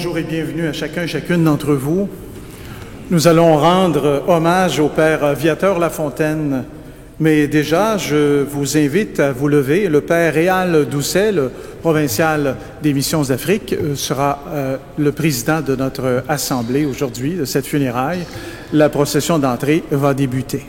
bonjour et bienvenue à chacun et chacune d'entre vous. Nous allons rendre hommage au Père Viateur Lafontaine, mais déjà, je vous invite à vous lever. Le Père Réal Doucet, le provincial des Missions d'Afrique, sera le président de notre assemblée aujourd'hui, de cette funéraille. La procession d'entrée va débuter.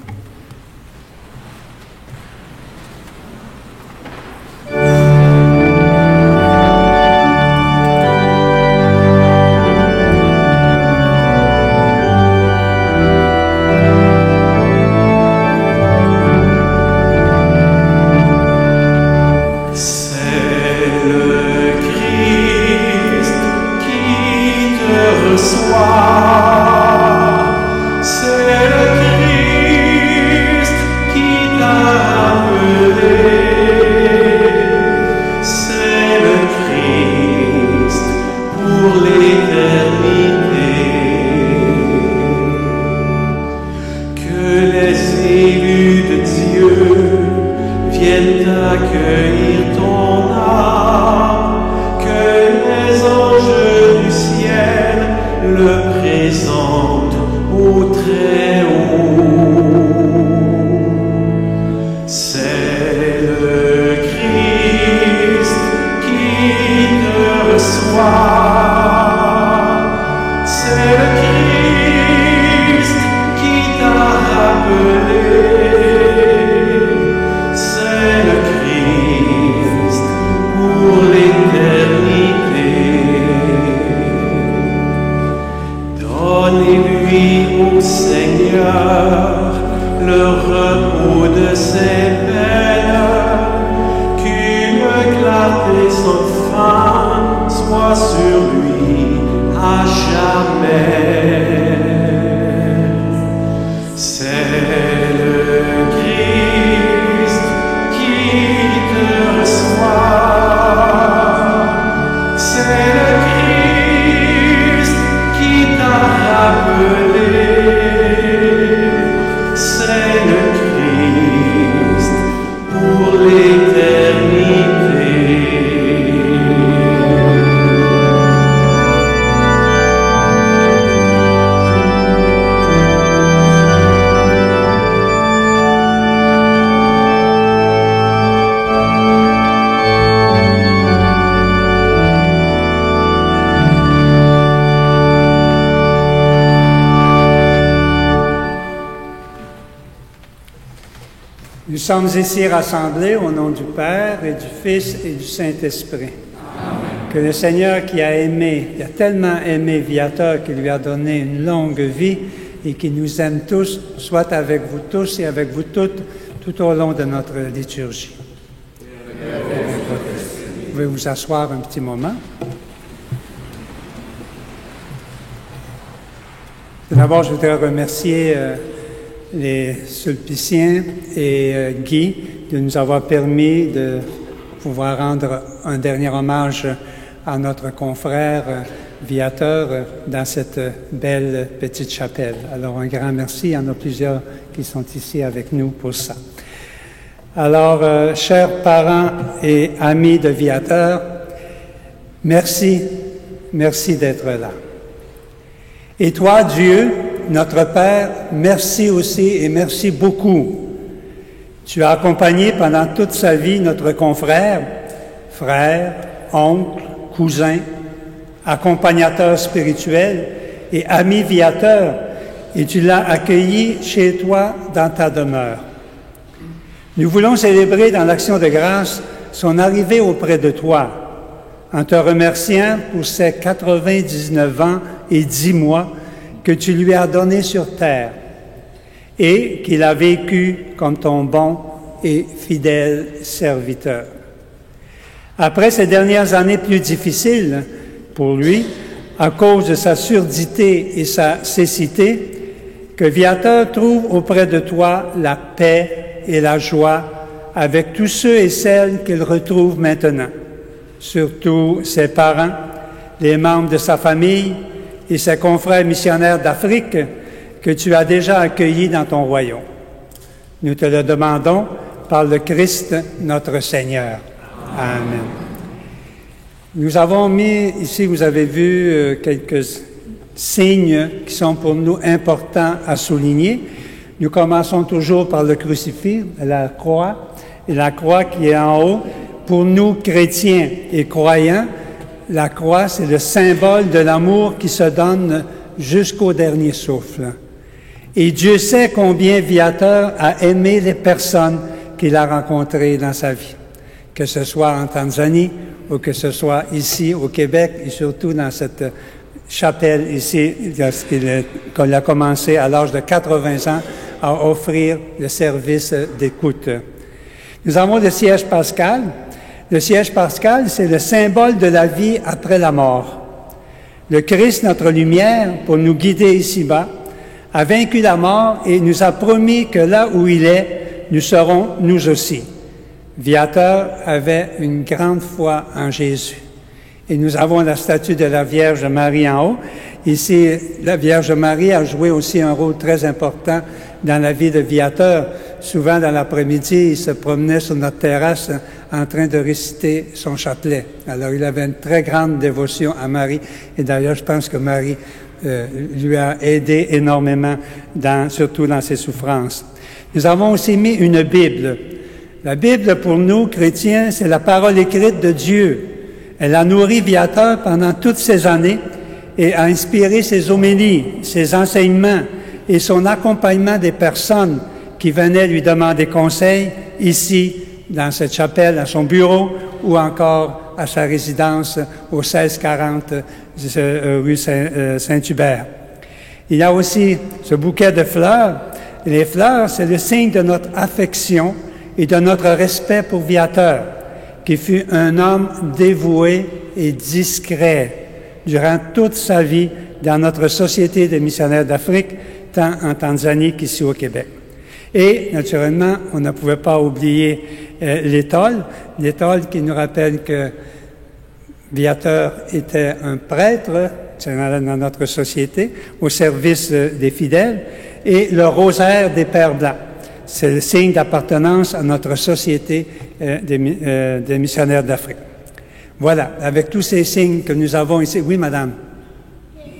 Nous sommes ici rassemblés au nom du Père et du Fils et du Saint-Esprit. Que le Seigneur qui a tellement aimé Viateur qu'il lui a donné une longue vie et qui nous aime tous, soit avec vous tous et avec vous toutes tout au long de notre liturgie. Vous pouvez vous asseoir un petit moment. Tout d'abord, je voudrais remercier les Sulpiciens et Guy de nous avoir permis de pouvoir rendre un dernier hommage à notre confrère Viateur dans cette belle petite chapelle. Alors, un grand merci. Il y en a plusieurs qui sont ici avec nous pour ça. Alors, chers parents et amis de Viateur, merci d'être là. Et toi, Dieu, notre Père, merci aussi et merci beaucoup. Tu as accompagné pendant toute sa vie notre confrère, frère, oncle, cousin, accompagnateur spirituel et ami Viateur, et tu l'as accueilli chez toi dans ta demeure. Nous voulons célébrer dans l'action de grâce son arrivée auprès de toi, en te remerciant pour ses 99 ans et 10 mois que tu lui as donné sur terre et qu'il a vécu comme ton bon et fidèle serviteur. Après ces dernières années plus difficiles pour lui, à cause de sa surdité et sa cécité, que Viateur trouve auprès de toi la paix et la joie avec tous ceux et celles qu'il retrouve maintenant, surtout ses parents, les membres de sa famille, et ses confrères missionnaires d'Afrique que tu as déjà accueillis dans ton royaume. Nous te le demandons par le Christ notre Seigneur. Amen. Nous avons mis, ici vous avez vu quelques signes qui sont pour nous importants à souligner. Nous commençons toujours par le crucifix, la croix, et la croix qui est en haut. Pour nous, chrétiens et croyants, la croix, c'est le symbole de l'amour qui se donne jusqu'au dernier souffle. Et Dieu sait combien Viateur a aimé les personnes qu'il a rencontrées dans sa vie, que ce soit en Tanzanie ou que ce soit ici au Québec et surtout dans cette chapelle ici, qu'on a commencé à l'âge de 80 ans à offrir le service d'écoute. Nous avons le siège pascal. Le siège pascal, c'est le symbole de la vie après la mort. Le Christ, notre lumière, pour nous guider ici-bas, a vaincu la mort et nous a promis que là où il est, nous serons nous aussi. Viateur avait une grande foi en Jésus. Et nous avons la statue de la Vierge Marie en haut. Ici, la Vierge Marie a joué aussi un rôle très important dans la vie de Viateur. Souvent, dans l'après-midi, il se promenait sur notre terrasse en train de réciter son chapelet. Alors, il avait une très grande dévotion à Marie. Et d'ailleurs, je pense que Marie lui a aidé énormément, surtout dans ses souffrances. Nous avons aussi mis une Bible. La Bible, pour nous, chrétiens, c'est la parole écrite de Dieu. Elle a nourri Viateur pendant toutes ces années et a inspiré ses homélies, ses enseignements et son accompagnement des personnes qui venaient lui demander conseil ici, dans cette chapelle, à son bureau ou encore à sa résidence au 1640 rue Saint-Hubert. Il y a aussi ce bouquet de fleurs. Les fleurs, c'est le signe de notre affection et de notre respect pour Viateur, qui fut un homme dévoué et discret durant toute sa vie dans notre Société des missionnaires d'Afrique, tant en Tanzanie qu'ici au Québec. Et, naturellement, on ne pouvait pas oublier l'étole qui nous rappelle que Viateur était un prêtre dans notre société, au service des fidèles, et le rosaire des Pères Blancs. C'est le signe d'appartenance à notre Société des missionnaires d'Afrique. Voilà, avec tous ces signes que nous avons ici. Oui, madame? Il y a un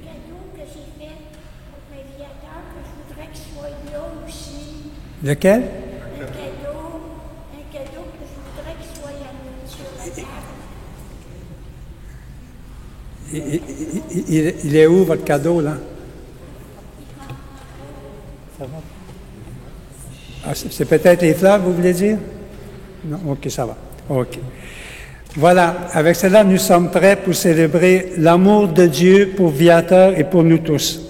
cadeau que j'ai fait pour mes Viateurs que je voudrais qu'il soit là aussi. Lequel? Un cadeau que je voudrais qu'il soit là sur la table. Il est où, votre cadeau, là? Ça va? Ah, c'est peut-être les fleurs, vous voulez dire? Non? OK, ça va. OK. Voilà, avec cela, nous sommes prêts pour célébrer l'amour de Dieu pour Viateur et pour nous tous.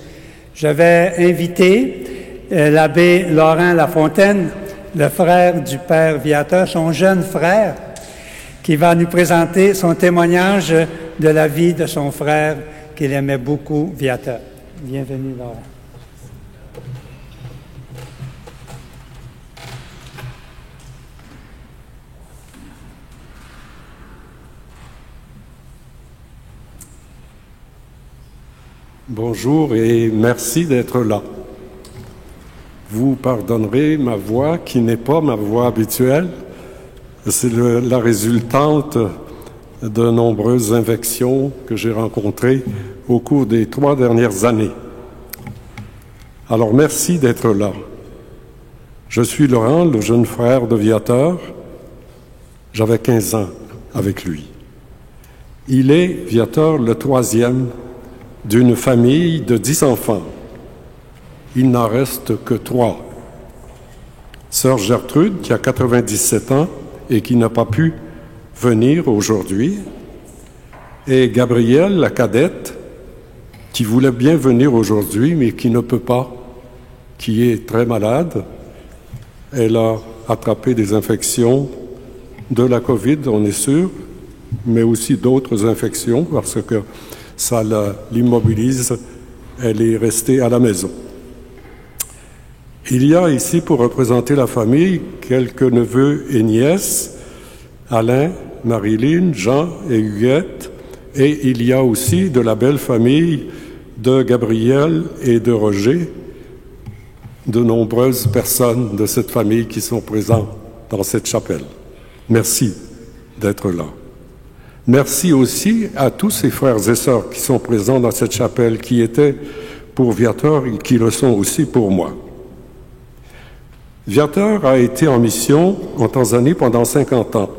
J'avais invité l'abbé Laurent Lafontaine, le frère du père Viateur, son jeune frère, qui va nous présenter son témoignage de la vie de son frère qu'il aimait beaucoup, Viateur. Bienvenue, Laurent. Bonjour et merci d'être là. Vous pardonnerez ma voix qui n'est pas ma voix habituelle. C'est la résultante de nombreuses infections que j'ai rencontrées au cours des 3 dernières années. Alors merci d'être là. Je suis Laurent, le jeune frère de Viateur. J'avais 15 ans avec lui. Il est, Viateur, le 3e d'une famille de 10 enfants. Il n'en reste que 3. Sœur Gertrude, qui a 97 ans et qui n'a pas pu venir aujourd'hui, et Gabrielle, la cadette, qui voulait bien venir aujourd'hui, mais qui ne peut pas, qui est très malade. Elle a attrapé des infections de la COVID, on est sûr, mais aussi d'autres infections, parce que ça l'immobilise, elle est restée à la maison. Il y a ici, pour représenter la famille, quelques neveux et nièces, Alain, Marilyn, Jean et Huguette, et il y a aussi de la belle famille de Gabriel et de Roger, de nombreuses personnes de cette famille qui sont présentes dans cette chapelle. Merci d'être là. Merci aussi à tous ces frères et sœurs qui sont présents dans cette chapelle, qui étaient pour Viateur et qui le sont aussi pour moi. Viateur a été en mission en Tanzanie pendant 50 ans.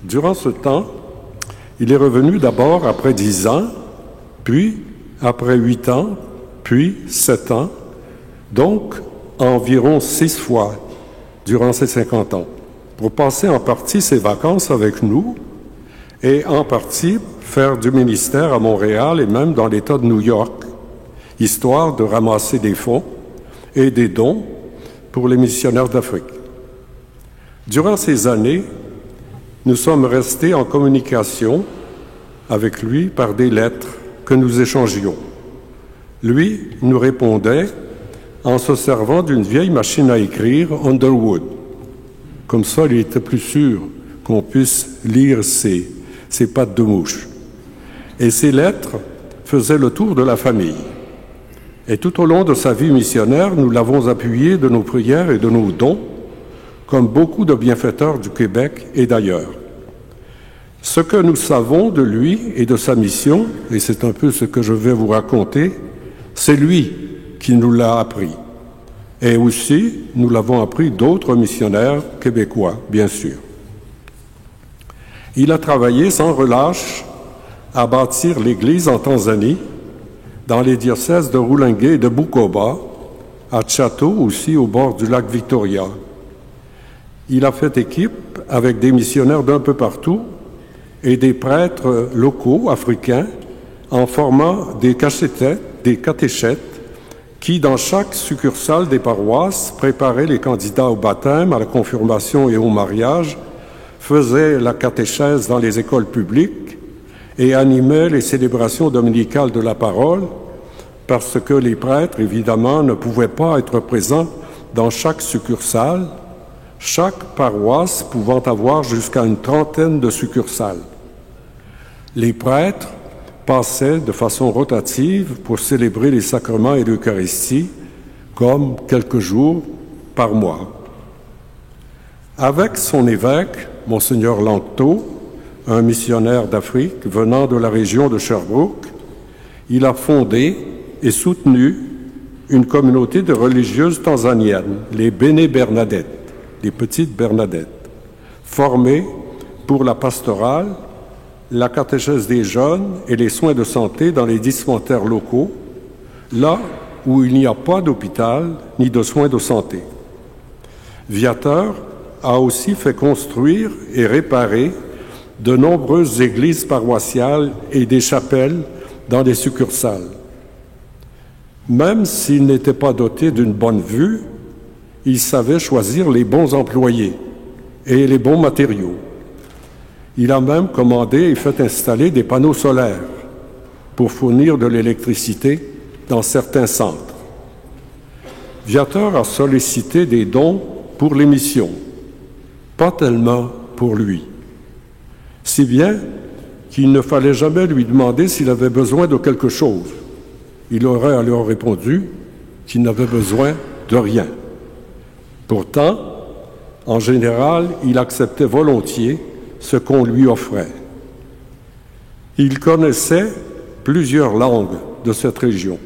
Durant ce temps, il est revenu d'abord après 10 ans, puis après 8 ans, puis 7 ans, donc environ 6 fois durant ces 50 ans, pour passer en partie ses vacances avec nous et en partie faire du ministère à Montréal et même dans l'État de New York, histoire de ramasser des fonds et des dons pour les missionnaires d'Afrique. Durant ces années, nous sommes restés en communication avec lui par des lettres que nous échangions. Lui nous répondait en se servant d'une vieille machine à écrire Underwood. Comme ça, il était plus sûr qu'on puisse lire ses pattes de mouche. Et ces lettres faisaient le tour de la famille. Et tout au long de sa vie missionnaire, nous l'avons appuyé de nos prières et de nos dons, comme beaucoup de bienfaiteurs du Québec et d'ailleurs. Ce que nous savons de lui et de sa mission, et c'est un peu ce que je vais vous raconter, c'est lui qui nous l'a appris. Et aussi, nous l'avons appris d'autres missionnaires québécois, bien sûr. Il a travaillé sans relâche à bâtir l'Église en Tanzanie, dans les diocèses de Rulingue et de Bukoba, à Chateau aussi au bord du lac Victoria. Il a fait équipe avec des missionnaires d'un peu partout et des prêtres locaux africains en formant des catéchètes qui, dans chaque succursale des paroisses, préparaient les candidats au baptême, à la confirmation et au mariage, faisaient la catéchèse dans les écoles publiques et animaient les célébrations dominicales de la parole, parce que les prêtres, évidemment, ne pouvaient pas être présents dans chaque succursale, chaque paroisse pouvant avoir jusqu'à une trentaine de succursales. Les prêtres passaient de façon rotative pour célébrer les sacrements et l'Eucharistie, comme quelques jours par mois. Avec son évêque, Monseigneur Langto, un missionnaire d'Afrique venant de la région de Sherbrooke, il a fondé et soutenu une communauté de religieuses tanzaniennes, les Béné Bernadette, les petites Bernadettes, formées pour la pastorale, la catéchèse des jeunes et les soins de santé dans les dispensaires locaux, là où il n'y a pas d'hôpital ni de soins de santé. Viateur a aussi fait construire et réparer de nombreuses églises paroissiales et des chapelles dans les succursales. Même s'il n'était pas doté d'une bonne vue, il savait choisir les bons employés et les bons matériaux. Il a même commandé et fait installer des panneaux solaires pour fournir de l'électricité dans certains centres. Viateur a sollicité des dons pour les missions, pas tellement pour lui. Si bien qu'il ne fallait jamais lui demander s'il avait besoin de quelque chose. Il aurait alors répondu qu'il n'avait besoin de rien. Pourtant, en général, il acceptait volontiers ce qu'on lui offrait. Il connaissait plusieurs langues de cette région,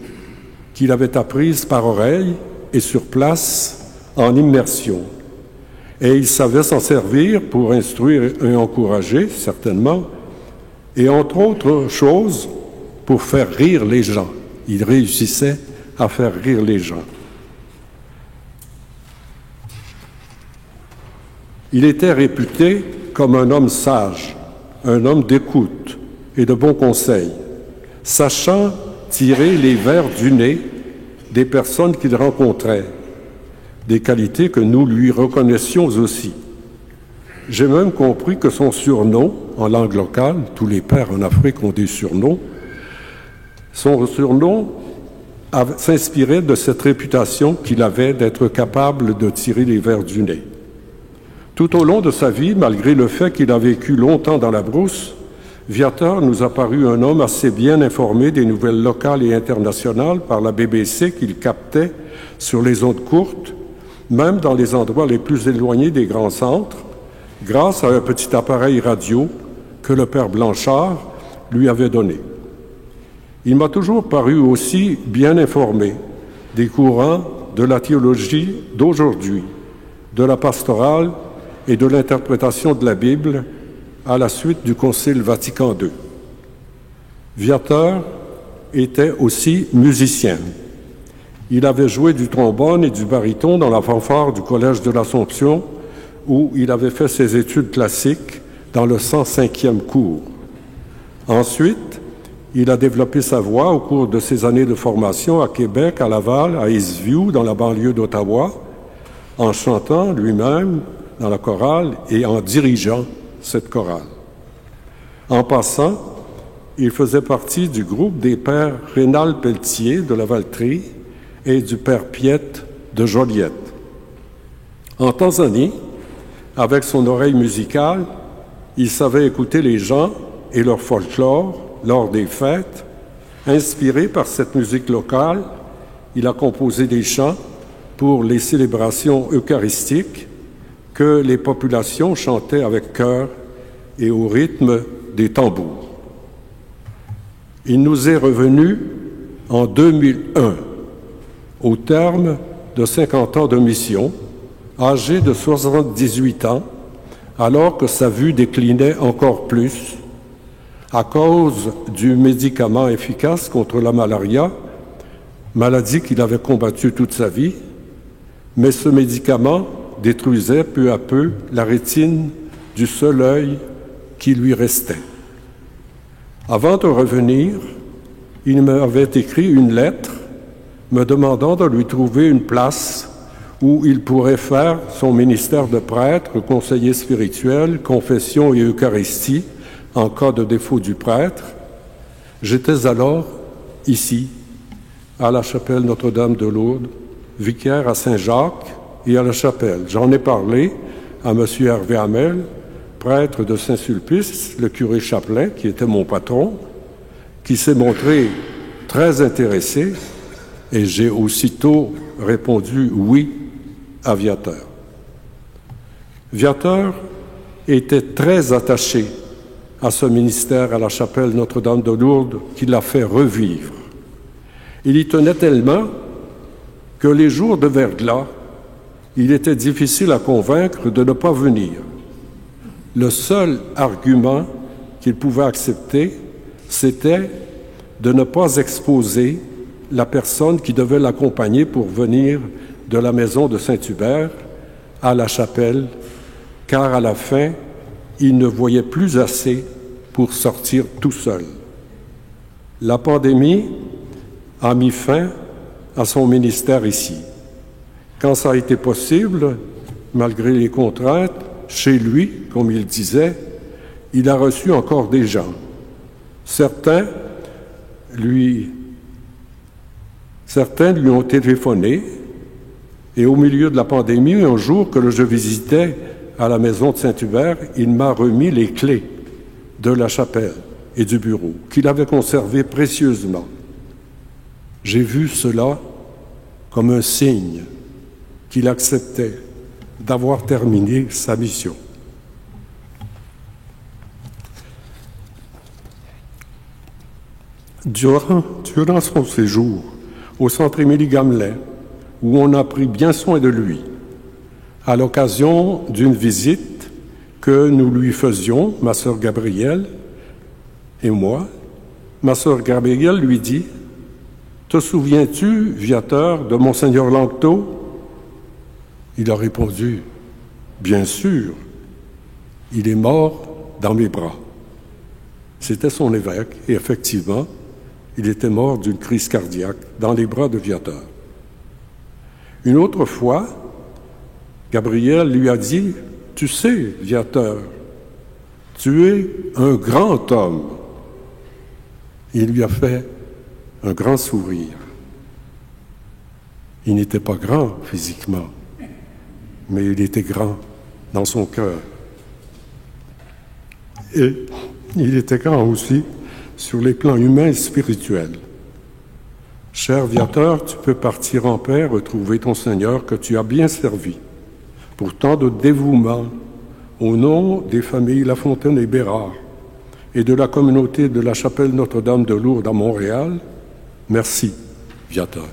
qu'il avait apprises par oreille et sur place en immersion. Et il savait s'en servir pour instruire et encourager, certainement, et entre autres choses, pour faire rire les gens. Il réussissait à faire rire les gens. Il était réputé comme un homme sage, un homme d'écoute et de bons conseils, sachant tirer les vers du nez des personnes qu'il rencontrait, des qualités que nous lui reconnaissions aussi. J'ai même compris que son surnom, en langue locale, tous les pères en Afrique ont des surnoms, son surnom s'inspirait de cette réputation qu'il avait d'être capable de tirer les vers du nez. Tout au long de sa vie, malgré le fait qu'il a vécu longtemps dans la brousse, Viateur nous a paru un homme assez bien informé des nouvelles locales et internationales par la BBC qu'il captait sur les ondes courtes, même dans les endroits les plus éloignés des grands centres, grâce à un petit appareil radio que le père Blanchard lui avait donné. Il m'a toujours paru aussi bien informé des courants de la théologie d'aujourd'hui, de la pastorale et de l'interprétation de la Bible à la suite du Concile Vatican II. Viateur était aussi musicien. Il avait joué du trombone et du baryton dans la fanfare du Collège de l'Assomption, où il avait fait ses études classiques dans le 105e cours. Ensuite, il a développé sa voix au cours de ses années de formation à Québec, à Laval, à Eastview, dans la banlieue d'Ottawa, en chantant lui-même dans la chorale et en dirigeant cette chorale. En passant, il faisait partie du groupe des pères Rénal Pelletier de la Valtrie et du père Piette de Joliette. En Tanzanie, avec son oreille musicale, il savait écouter les gens et leur folklore lors des fêtes. Inspiré par cette musique locale, il a composé des chants pour les célébrations eucharistiques que les populations chantaient avec cœur et au rythme des tambours. Il nous est revenu en 2001, au terme de 50 ans de mission, âgé de 78 ans, alors que sa vue déclinait encore plus à cause du médicament efficace contre la malaria, maladie qu'il avait combattue toute sa vie, mais ce médicament détruisait peu à peu la rétine du seul œil qui lui restait. Avant de revenir, il m'avait écrit une lettre me demandant de lui trouver une place où il pourrait faire son ministère de prêtre, conseiller spirituel, confession et Eucharistie en cas de défaut du prêtre. J'étais alors ici, à la chapelle Notre-Dame de Lourdes, vicaire à Saint-Jacques et à la chapelle. J'en ai parlé à M. Hervé Hamel, prêtre de Saint-Sulpice, le curé Chapelain, qui était mon patron, qui s'est montré très intéressé, et j'ai aussitôt répondu oui à Viateur. Viateur était très attaché à ce ministère à la chapelle Notre-Dame de Lourdes qui l'a fait revivre. Il y tenait tellement que les jours de verglas, il était difficile à convaincre de ne pas venir. Le seul argument qu'il pouvait accepter, c'était de ne pas exposer la personne qui devait l'accompagner pour venir de la maison de Saint-Hubert à la chapelle, car à la fin, il ne voyait plus assez pour sortir tout seul. La pandémie a mis fin à son ministère ici. Quand ça a été possible, malgré les contraintes, chez lui, comme il disait, il a reçu encore des gens. Certains lui ont téléphoné et au milieu de la pandémie, un jour que je visitais à la maison de Saint-Hubert, il m'a remis les clés de la chapelle et du bureau qu'il avait conservé précieusement. J'ai vu cela comme un signe qu'il acceptait d'avoir terminé sa mission. Durant son séjour au centre Émilie Gamelin, où on a pris bien soin de lui, à l'occasion d'une visite que nous lui faisions, ma sœur Gabrielle et moi, ma sœur Gabrielle lui dit « Te souviens-tu, Viateur, de Monseigneur Langteau ?» Il a répondu « Bien sûr, il est mort dans mes bras. » C'était son évêque, et effectivement, il était mort d'une crise cardiaque dans les bras de Viateur. Une autre fois, Gabriel lui a dit « Tu sais, Viateur, tu es un grand homme. » Il lui a fait un grand sourire. Il n'était pas grand physiquement, mais il était grand dans son cœur. Et il était grand aussi sur les plans humains et spirituels. Cher Viateur, tu peux partir en paix, retrouver ton Seigneur que tu as bien servi, pour tant de dévouement au nom des familles Lafontaine et Bérard, et de la communauté de la chapelle Notre-Dame de Lourdes à Montréal, merci, Viateur.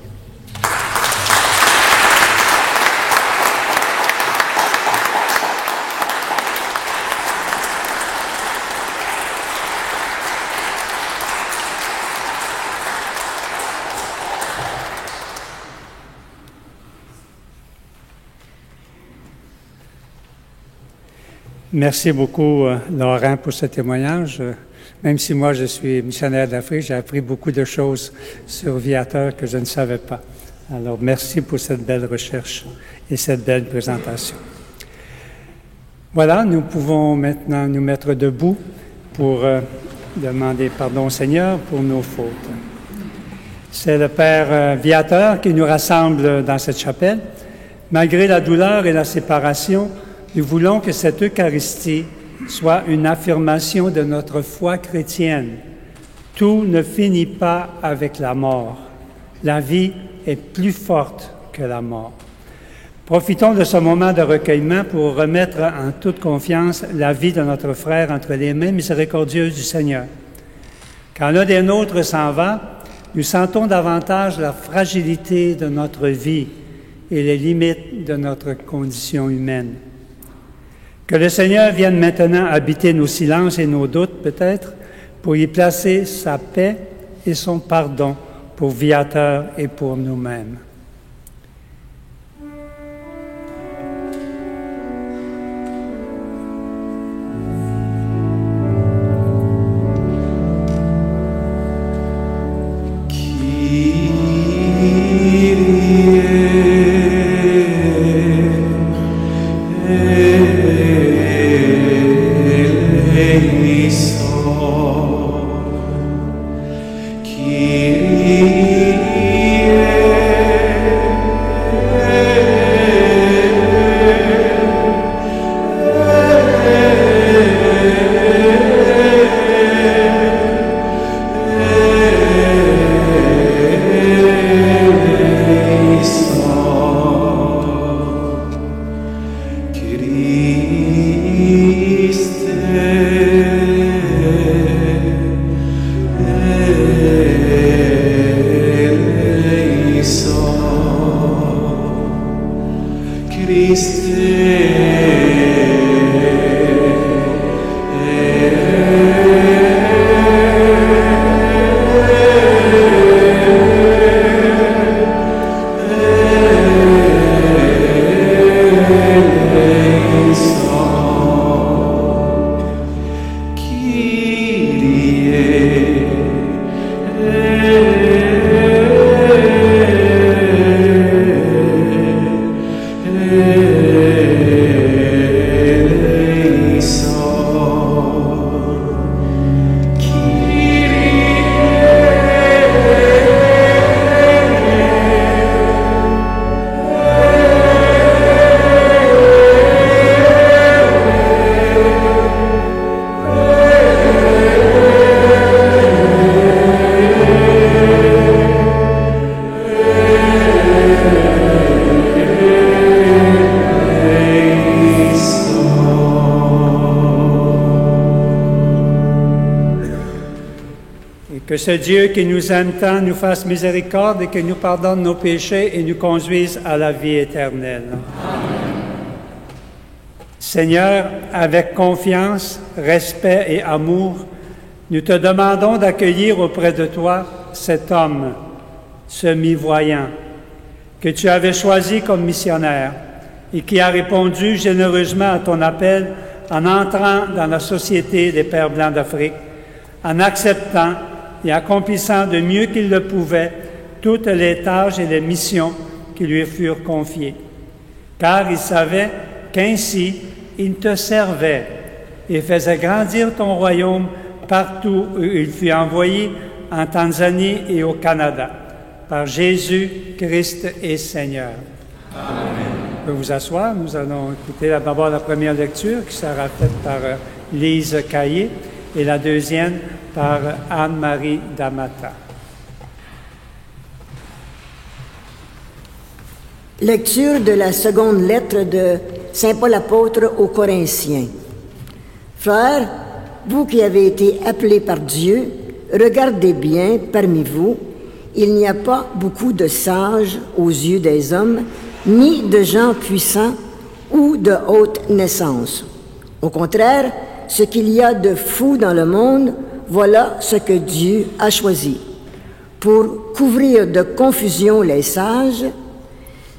Merci beaucoup, Laurent, pour ce témoignage. Même si moi, je suis missionnaire d'Afrique, j'ai appris beaucoup de choses sur Viateur que je ne savais pas. Alors, merci pour cette belle recherche et cette belle présentation. Voilà, nous pouvons maintenant nous mettre debout pour demander pardon au Seigneur pour nos fautes. C'est le Père Viateur qui nous rassemble dans cette chapelle. Malgré la douleur et la séparation, nous voulons que cette Eucharistie soit une affirmation de notre foi chrétienne. Tout ne finit pas avec la mort. La vie est plus forte que la mort. Profitons de ce moment de recueillement pour remettre en toute confiance la vie de notre frère entre les mains miséricordieuses du Seigneur. Quand l'un des nôtres s'en va, nous sentons davantage la fragilité de notre vie et les limites de notre condition humaine. Que le Seigneur vienne maintenant habiter nos silences et nos doutes, peut-être, pour y placer sa paix et son pardon pour Viateur et pour nous-mêmes. Que ce Dieu qui nous aime tant nous fasse miséricorde et que nous pardonne nos péchés et nous conduise à la vie éternelle. Amen. Seigneur, avec confiance, respect et amour, nous te demandons d'accueillir auprès de toi cet homme, semi-voyant, que tu avais choisi comme missionnaire et qui a répondu généreusement à ton appel en entrant dans la Société des Pères Blancs d'Afrique, en acceptant et accomplissant de mieux qu'il le pouvait toutes les tâches et les missions qui lui furent confiées. Car il savait qu'ainsi il te servait et faisait grandir ton royaume partout où il fut envoyé, en Tanzanie et au Canada, par Jésus-Christ et Seigneur. Amen. Vous pouvez vous asseoir. Nous allons écouter d'abord la première lecture qui sera faite par Lise Caillé et la deuxième par Anne-Marie Damata. Lecture de la seconde lettre de Saint Paul apôtre aux Corinthiens. Frères, vous qui avez été appelés par Dieu, regardez bien parmi vous, il n'y a pas beaucoup de sages aux yeux des hommes, ni de gens puissants ou de haute naissance. Au contraire, ce qu'il y a de fou dans le monde, voilà ce que Dieu a choisi. Pour couvrir de confusion les sages,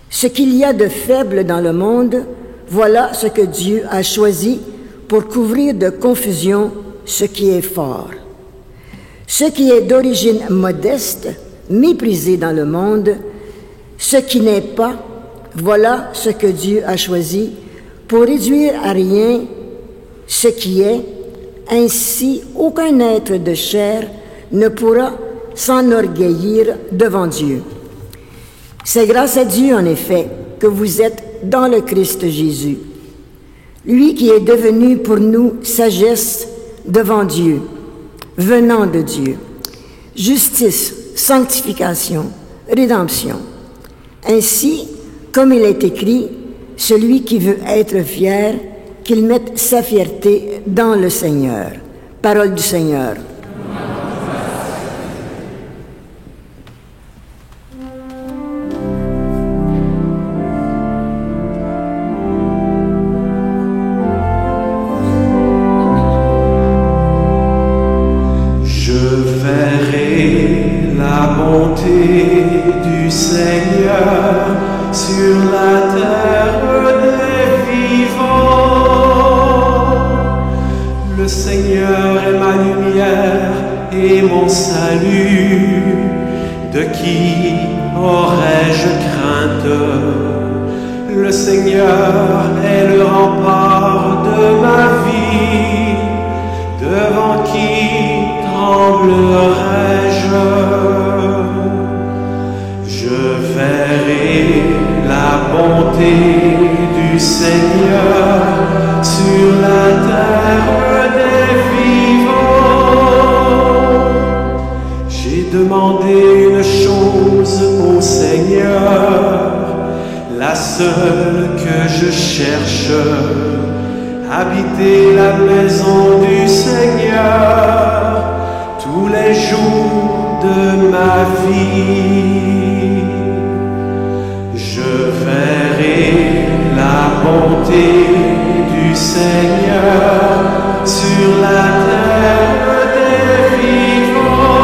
ce qu'il y a de faible dans le monde, voilà ce que Dieu a choisi pour couvrir de confusion ce qui est fort. Ce qui est d'origine modeste, méprisé dans le monde, ce qui n'est pas, voilà ce que Dieu a choisi pour réduire à rien ce qui est, ainsi aucun être de chair ne pourra s'enorgueillir devant Dieu. C'est grâce à Dieu, en effet, que vous êtes dans le Christ Jésus, lui qui est devenu pour nous sagesse devant Dieu, venant de Dieu, justice, sanctification, rédemption. Ainsi, comme il est écrit, celui qui veut être fier, qu'il mette sa fierté dans le Seigneur. Parole du Seigneur. Habiter la maison du Seigneur tous les jours de ma vie. Je verrai la bonté du Seigneur sur la terre des vivants.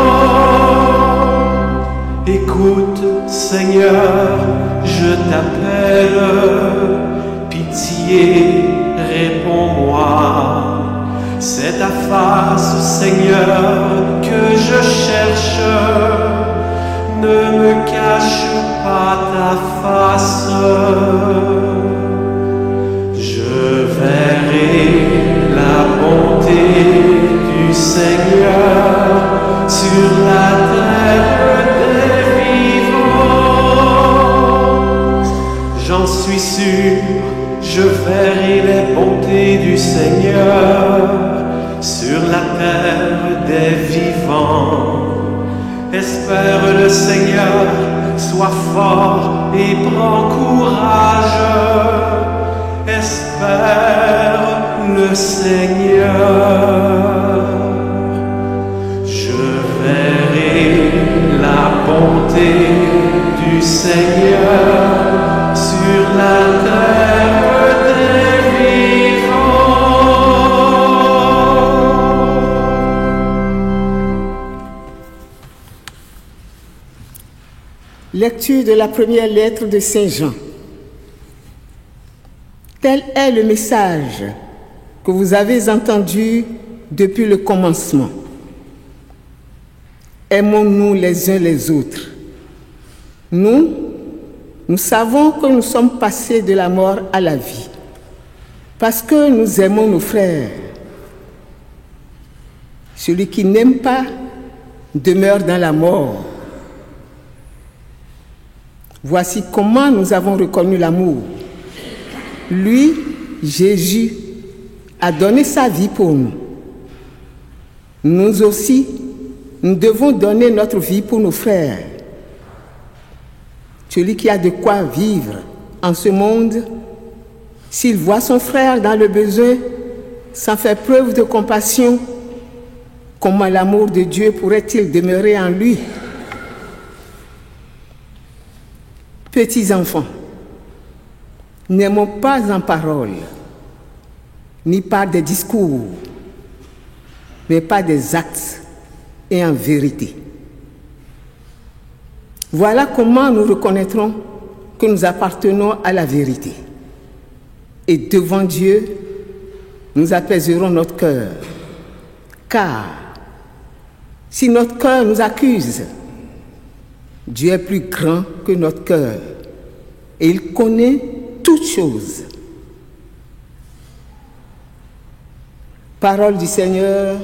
Écoute, Seigneur, je t'appelle, pitié, réponds-moi. C'est ta face, Seigneur, que je cherche. Ne me cache pas ta face. Je verrai la bonté du Seigneur sur la terre des vivants. J'en suis sûr, je verrai les bontés du Seigneur sur la terre des vivants. Espère le Seigneur, sois fort et prends courage. Espère le Seigneur. Je verrai la bonté du Seigneur sur la terre des vivants. Lecture de la première lettre de Saint Jean. Tel est le message que vous avez entendu depuis le commencement. Aimons-nous les uns les autres. Nous savons que nous sommes passés de la mort à la vie, parce que nous aimons nos frères. Celui qui n'aime pas demeure dans la mort. Voici comment nous avons reconnu l'amour. Lui, Jésus, a donné sa vie pour nous. Nous aussi, nous devons donner notre vie pour nos frères. Celui qui a de quoi vivre en ce monde, s'il voit son frère dans le besoin, sans faire preuve de compassion, comment l'amour de Dieu pourrait-il demeurer en lui? Petits enfants, n'aimons pas en parole, ni par des discours, mais par des actes et en vérité. Voilà comment nous reconnaîtrons que nous appartenons à la vérité. Et devant Dieu, nous apaiserons notre cœur. Car si notre cœur nous accuse, Dieu est plus grand que notre cœur et il connaît toutes choses. Parole du Seigneur.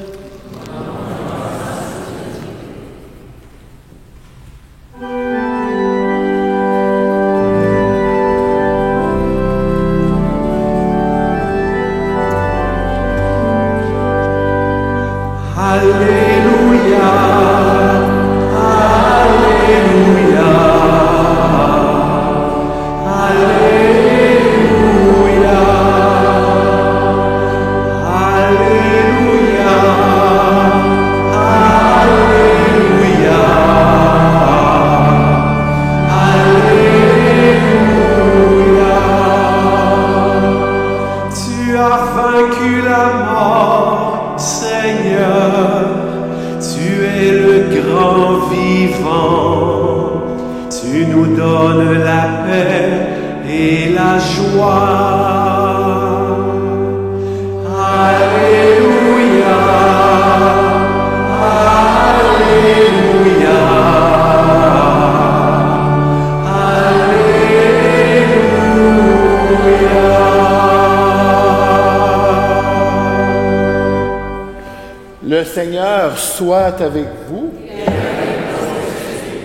Le Seigneur soit avec vous.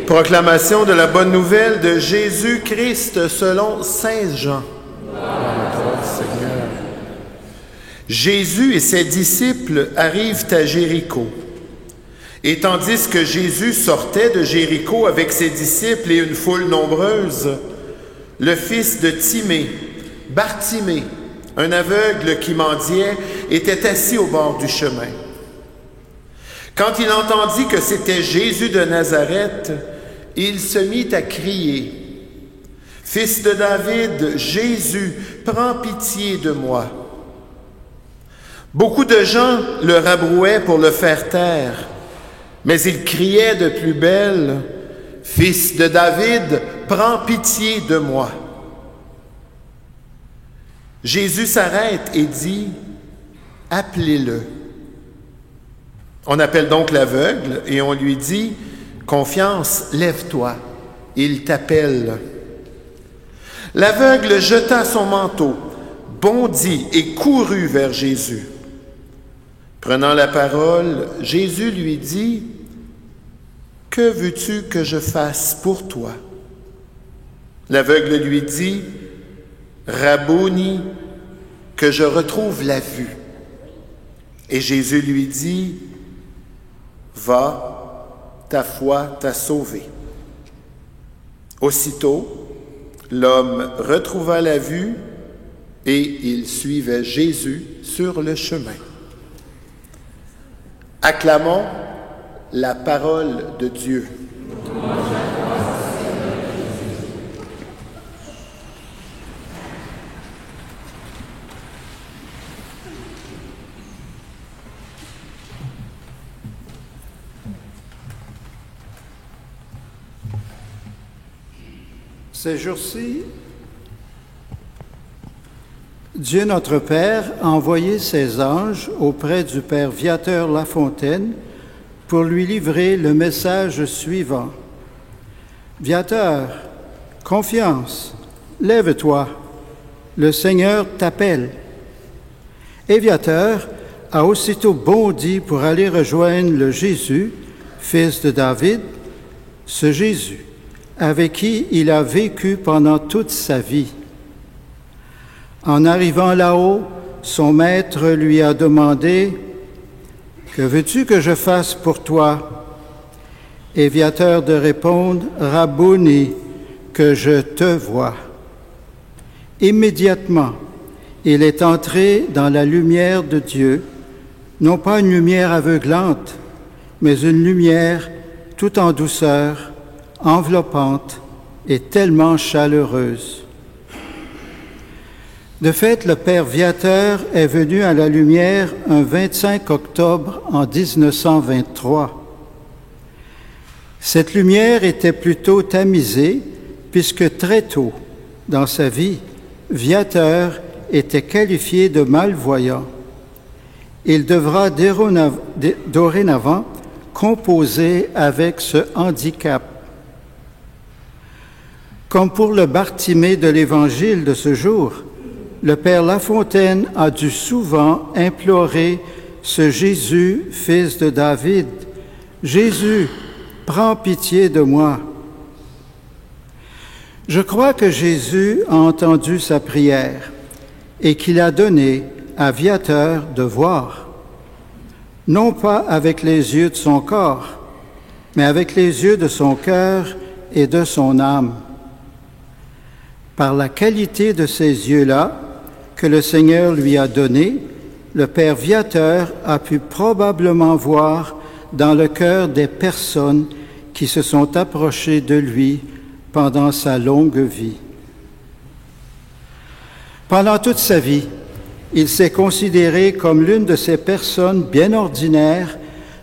Proclamation de la bonne nouvelle de Jésus-Christ selon Saint Jean. Jésus et ses disciples arrivent à Jéricho. Et tandis que Jésus sortait de Jéricho avec ses disciples et une foule nombreuse, le fils de Timée, Bartimée, un aveugle qui mendiait, était assis au bord du chemin. Quand il entendit que c'était Jésus de Nazareth, il se mit à crier, « Fils de David, Jésus, prends pitié de moi. » Beaucoup de gens le rabrouaient pour le faire taire, mais il criait de plus belle, « Fils de David, prends pitié de moi. » Jésus s'arrête et dit, « Appelez-le. » On appelle donc l'aveugle et on lui dit, « Confiance, lève-toi, il t'appelle. » L'aveugle jeta son manteau, bondit et courut vers Jésus. Prenant la parole, Jésus lui dit, « Que veux-tu que je fasse pour toi? » L'aveugle lui dit, « Rabboni, que je retrouve la vue. » Et Jésus lui dit, « Va, ta foi t'a sauvé. » Aussitôt, l'homme retrouva la vue et il suivait Jésus sur le chemin. Acclamons la parole de Dieu. Ces jours-ci, Dieu notre Père a envoyé ses anges auprès du Père Viateur Lafontaine pour lui livrer le message suivant. « Viateur, confiance, lève-toi, le Seigneur t'appelle. » Et Viateur a aussitôt bondi pour aller rejoindre le Jésus, fils de David, ce Jésus, avec qui il a vécu pendant toute sa vie. En arrivant là-haut, son maître lui a demandé « Que veux-tu que je fasse pour toi ?» Et Viateur de répondre « Rabboni, que je te vois. » Immédiatement, il est entré dans la lumière de Dieu, non pas une lumière aveuglante, mais une lumière tout en douceur, enveloppante et tellement chaleureuse. De fait, le père Viateur est venu à la lumière un 25 octobre en 1923. Cette lumière était plutôt tamisée, puisque très tôt dans sa vie, Viateur était qualifié de malvoyant. Il devra dorénavant composer avec ce handicap. Comme pour le Bartimée de l'Évangile de ce jour, le père Lafontaine a dû souvent implorer ce Jésus, fils de David. « Jésus, prends pitié de moi. » Je crois que Jésus a entendu sa prière et qu'il a donné à Viateur de voir, non pas avec les yeux de son corps, mais avec les yeux de son cœur et de son âme. Par la qualité de ces yeux-là que le Seigneur lui a donnés, le père Viateur a pu probablement voir dans le cœur des personnes qui se sont approchées de lui pendant sa longue vie. Pendant toute sa vie, il s'est considéré comme l'une de ces personnes bien ordinaires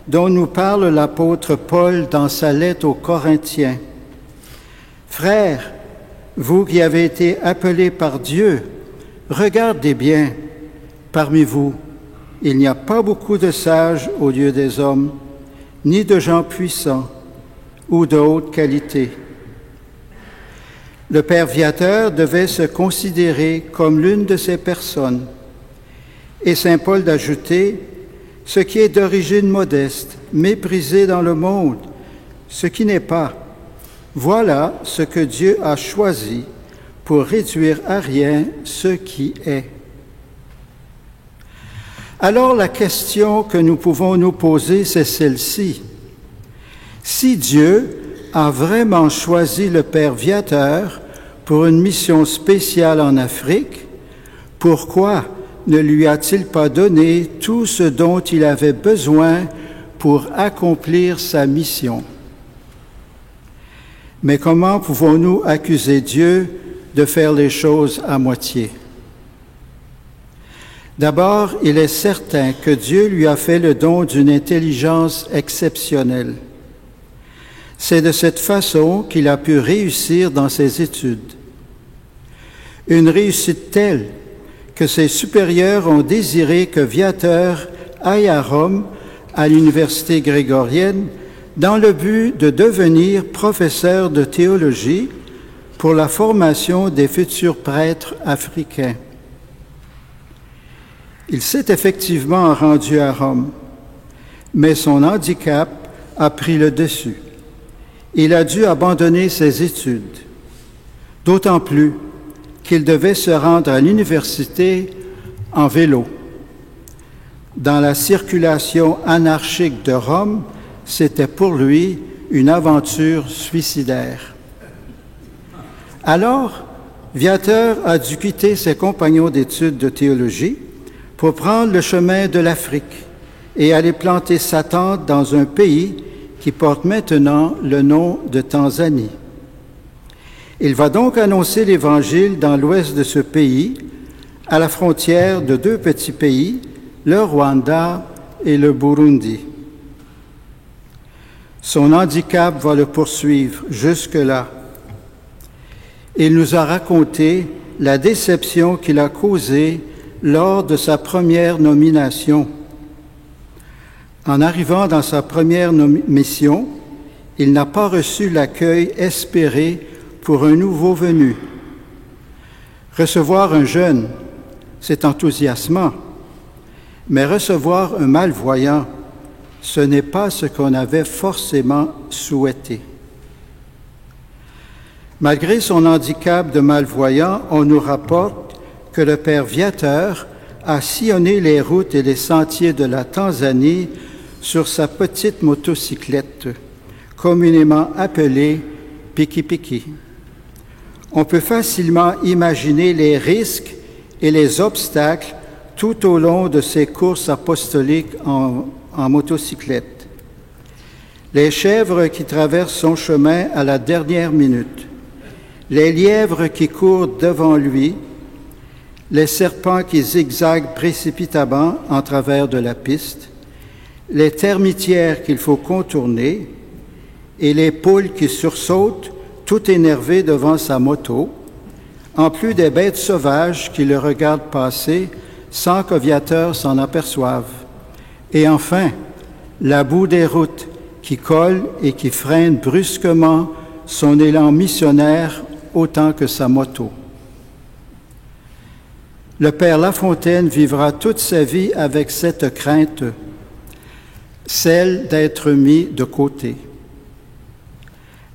dont nous parle l'apôtre Paul dans sa lettre aux Corinthiens. « Frères, vous qui avez été appelés par Dieu, regardez bien, parmi vous, il n'y a pas beaucoup de sages au lieu des hommes, ni de gens puissants ou de haute qualité. » Le père Viateur devait se considérer comme l'une de ces personnes. Et saint Paul d'ajouter, « Ce qui est d'origine modeste, méprisé dans le monde, ce qui n'est pas, voilà ce que Dieu a choisi pour réduire à rien ce qui est. » Alors la question que nous pouvons nous poser, c'est celle-ci. Si Dieu a vraiment choisi le père Viateur pour une mission spéciale en Afrique, pourquoi ne lui a-t-il pas donné tout ce dont il avait besoin pour accomplir sa mission? Mais comment pouvons-nous accuser Dieu de faire les choses à moitié? D'abord, il est certain que Dieu lui a fait le don d'une intelligence exceptionnelle. C'est de cette façon qu'il a pu réussir dans ses études. Une réussite telle que ses supérieurs ont désiré que Viateur aille à Rome, à l'université grégorienne, dans le but de devenir professeur de théologie pour la formation des futurs prêtres africains. Il s'est effectivement rendu à Rome, mais son handicap a pris le dessus. Il a dû abandonner ses études, d'autant plus qu'il devait se rendre à l'université en vélo. Dans la circulation anarchique de Rome, c'était pour lui une aventure suicidaire. Alors, Viateur a dû quitter ses compagnons d'études de théologie pour prendre le chemin de l'Afrique et aller planter sa tente dans un pays qui porte maintenant le nom de Tanzanie. Il va donc annoncer l'Évangile dans l'ouest de ce pays, à la frontière de deux petits pays, le Rwanda et le Burundi. Son handicap va le poursuivre jusque-là. Il nous a raconté la déception qu'il a causée lors de sa première nomination. En arrivant dans sa première mission, il n'a pas reçu l'accueil espéré pour un nouveau venu. Recevoir un jeune, c'est enthousiasmant, mais recevoir un malvoyant, ce n'est pas ce qu'on avait forcément souhaité. Malgré son handicap de malvoyant, on nous rapporte que le père Viateur a sillonné les routes et les sentiers de la Tanzanie sur sa petite motocyclette, communément appelée piki-piki. On peut facilement imaginer les risques et les obstacles tout au long de ses courses apostoliques en motocyclette. les chèvres qui traversent son chemin à la dernière minute, les lièvres qui courent devant lui, les serpents qui zigzaguent précipitamment en travers de la piste, les termitières qu'il faut contourner et les poules qui sursautent, tout énervées devant sa moto, en plus des bêtes sauvages qui le regardent passer sans que Viateur s'en aperçoive. Et enfin, la boue des routes qui colle et qui freine brusquement son élan missionnaire autant que sa moto. Le Père Lafontaine vivra toute sa vie avec cette crainte, celle d'être mis de côté.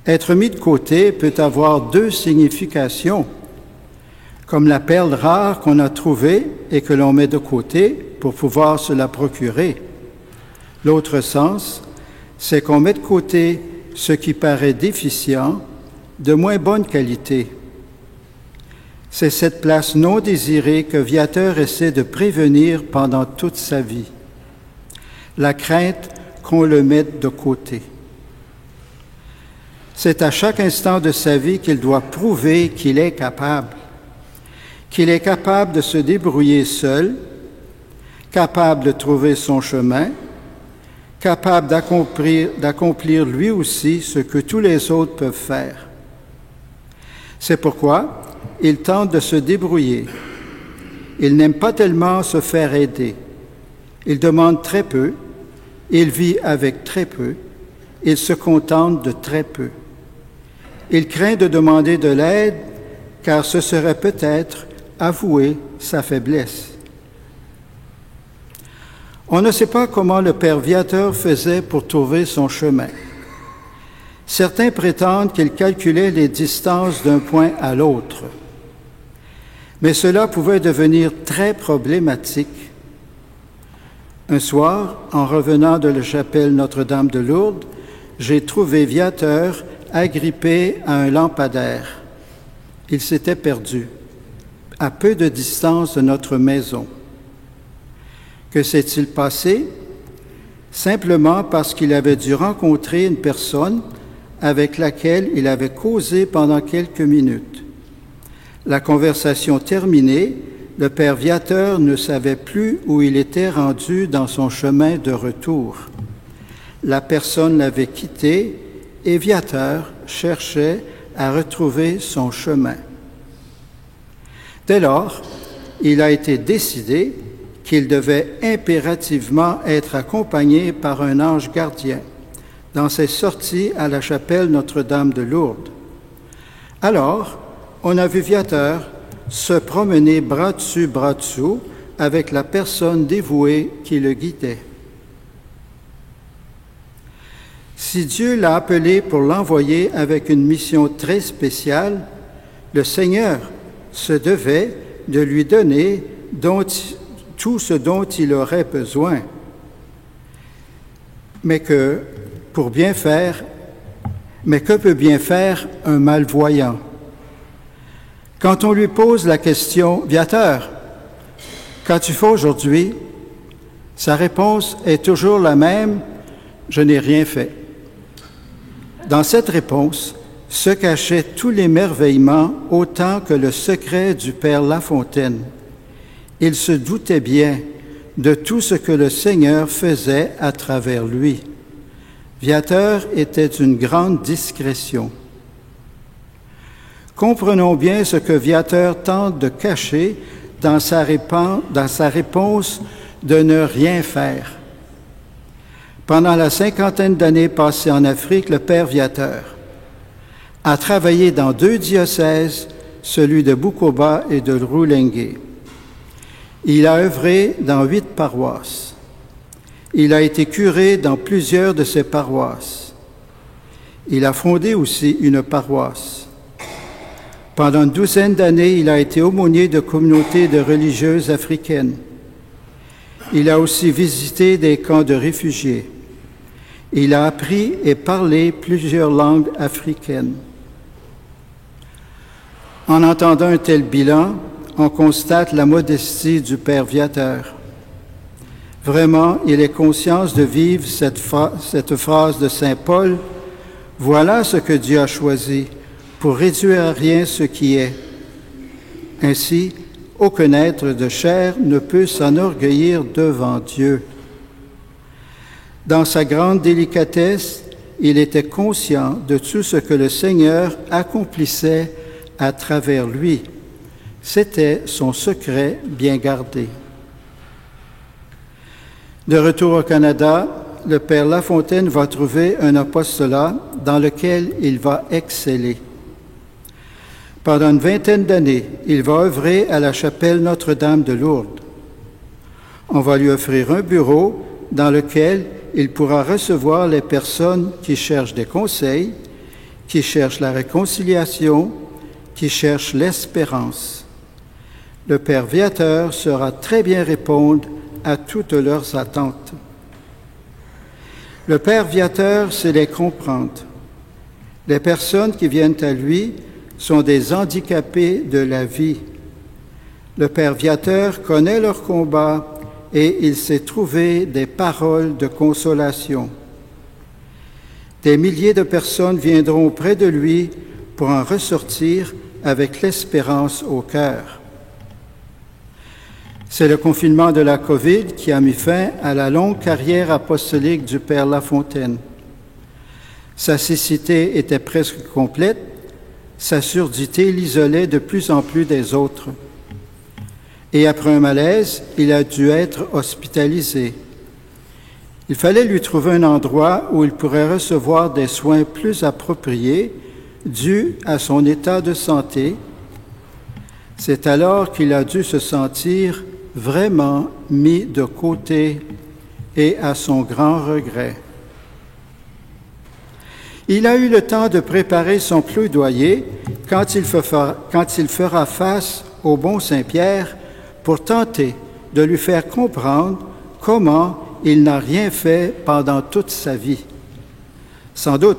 Être mis de côté peut avoir deux significations, comme la perle rare qu'on a trouvée et que l'on met de côté pour pouvoir se la procurer. L'autre sens, c'est qu'on met de côté ce qui paraît déficient, de moins bonne qualité. C'est cette place non désirée que Viateur essaie de prévenir pendant toute sa vie. La crainte qu'on le mette de côté. C'est à chaque instant de sa vie qu'il doit prouver qu'il est capable de se débrouiller seul, capable de trouver son chemin, capable d'accomplir lui aussi ce que tous les autres peuvent faire. C'est pourquoi il tente de se débrouiller. Il n'aime pas tellement se faire aider. Il demande très peu, il vit avec très peu, il se contente de très peu. Il craint de demander de l'aide, car ce serait peut-être avouer sa faiblesse. On ne sait pas comment le Père Viateur faisait pour trouver son chemin. Certains prétendent qu'il calculait les distances d'un point à l'autre. Mais cela pouvait devenir très problématique. Un soir, en revenant de la chapelle Notre-Dame de Lourdes, j'ai trouvé Viateur agrippé à un lampadaire. Il s'était perdu, à peu de distance de notre maison. Que s'est-il passé? Simplement parce qu'il avait dû rencontrer une personne avec laquelle il avait causé pendant quelques minutes. La conversation terminée, le Père Viateur ne savait plus où il était rendu dans son chemin de retour. La personne l'avait quitté et Viateur cherchait à retrouver son chemin. Dès lors, il a été décidé qu'il devait impérativement être accompagné par un ange gardien dans ses sorties à la chapelle Notre-Dame de Lourdes. Alors, on a vu Viateur se promener bras dessus, bras dessous, avec la personne dévouée qui le guidait. Si Dieu l'a appelé pour l'envoyer avec une mission très spéciale, le Seigneur se devait de lui donner tout ce dont il aurait besoin. Mais que peut bien faire un malvoyant? Quand on lui pose la question « Viateur, qu'as-tu fait aujourd'hui ?» sa réponse est toujours la même « Je n'ai rien fait ». Dans cette réponse se cachaient tous l'émerveillement autant que le secret du Père Lafontaine. Il se doutait bien de tout ce que le Seigneur faisait à travers lui. Viateur était d'une grande discrétion. Comprenons bien ce que Viateur tente de cacher dans sa réponse de ne rien faire. Pendant la 50aine d'années passées en Afrique, le Père Viateur a travaillé dans 2 diocèses, celui de Bukoba et de Rulengue. Il a œuvré dans 8 paroisses. Il a été curé dans plusieurs de ces paroisses. Il a fondé aussi une paroisse. Pendant une 12aine d'années, il a été aumônier de communautés de religieuses africaines. Il a aussi visité des camps de réfugiés. Il a appris et parlé plusieurs langues africaines. En entendant un tel bilan, on constate la modestie du Père Viateur. Vraiment, il est conscient de vivre cette phrase de saint Paul. Voilà ce que Dieu a choisi, pour réduire à rien ce qui est. Ainsi, aucun être de chair ne peut s'enorgueillir devant Dieu. Dans sa grande délicatesse, il était conscient de tout ce que le Seigneur accomplissait à travers lui. C'était son secret bien gardé. De retour au Canada, le Père Lafontaine va trouver un apostolat dans lequel il va exceller. Pendant une vingtaine d'années, il va œuvrer à la chapelle Notre-Dame de Lourdes. On va lui offrir un bureau dans lequel il pourra recevoir les personnes qui cherchent des conseils, qui cherchent la réconciliation, qui cherchent l'espérance. Le Père Viateur saura très bien répondre à toutes leurs attentes. Le Père Viateur sait les comprendre. Les personnes qui viennent à lui sont des handicapés de la vie. Le Père Viateur connaît leurs combats et il sait trouver des paroles de consolation. Des milliers de personnes viendront auprès de lui pour en ressortir avec l'espérance au cœur. C'est le confinement de la COVID qui a mis fin à la longue carrière apostolique du Père Lafontaine. Sa cécité était presque complète, sa surdité l'isolait de plus en plus des autres. Et après un malaise, il a dû être hospitalisé. Il fallait lui trouver un endroit où il pourrait recevoir des soins plus appropriés dus à son état de santé. C'est alors qu'il a dû se sentir vraiment mis de côté et à son grand regret. Il a eu le temps de préparer son plaidoyer quand il fera face au bon Saint-Pierre pour tenter de lui faire comprendre comment il n'a rien fait pendant toute sa vie. Sans doute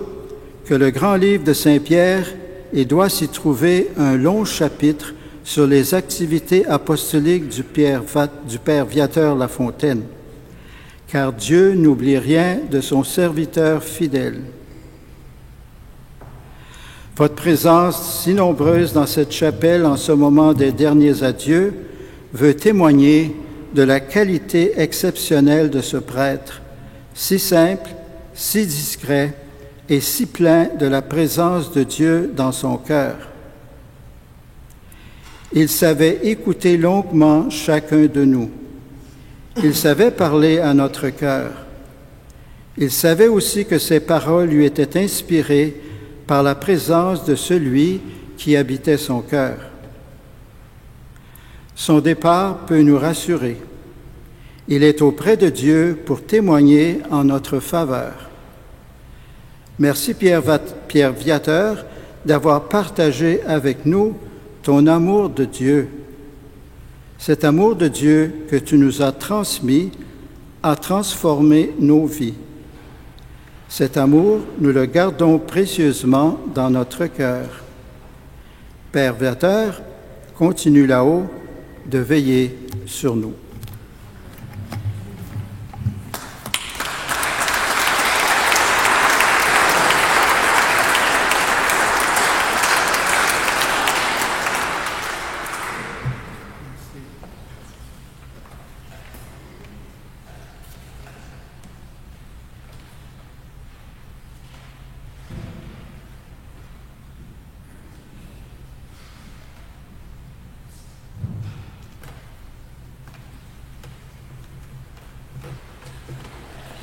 que le grand livre de Saint-Pierre, il doit s'y trouver un long chapitre sur les activités apostoliques du Père Viateur Lafontaine, car Dieu n'oublie rien de son serviteur fidèle. Votre présence si nombreuse dans cette chapelle en ce moment des derniers adieux veut témoigner de la qualité exceptionnelle de ce prêtre, si simple, si discret et si plein de la présence de Dieu dans son cœur. Il savait écouter longuement chacun de nous. Il savait parler à notre cœur. Il savait aussi que ses paroles lui étaient inspirées par la présence de celui qui habitait son cœur. Son départ peut nous rassurer. Il est auprès de Dieu pour témoigner en notre faveur. Merci Pierre Viateur d'avoir partagé avec nous ton amour de Dieu. Cet amour de Dieu que tu nous as transmis a transformé nos vies. Cet amour, nous le gardons précieusement dans notre cœur. Père Viateur, continue là-haut de veiller sur nous.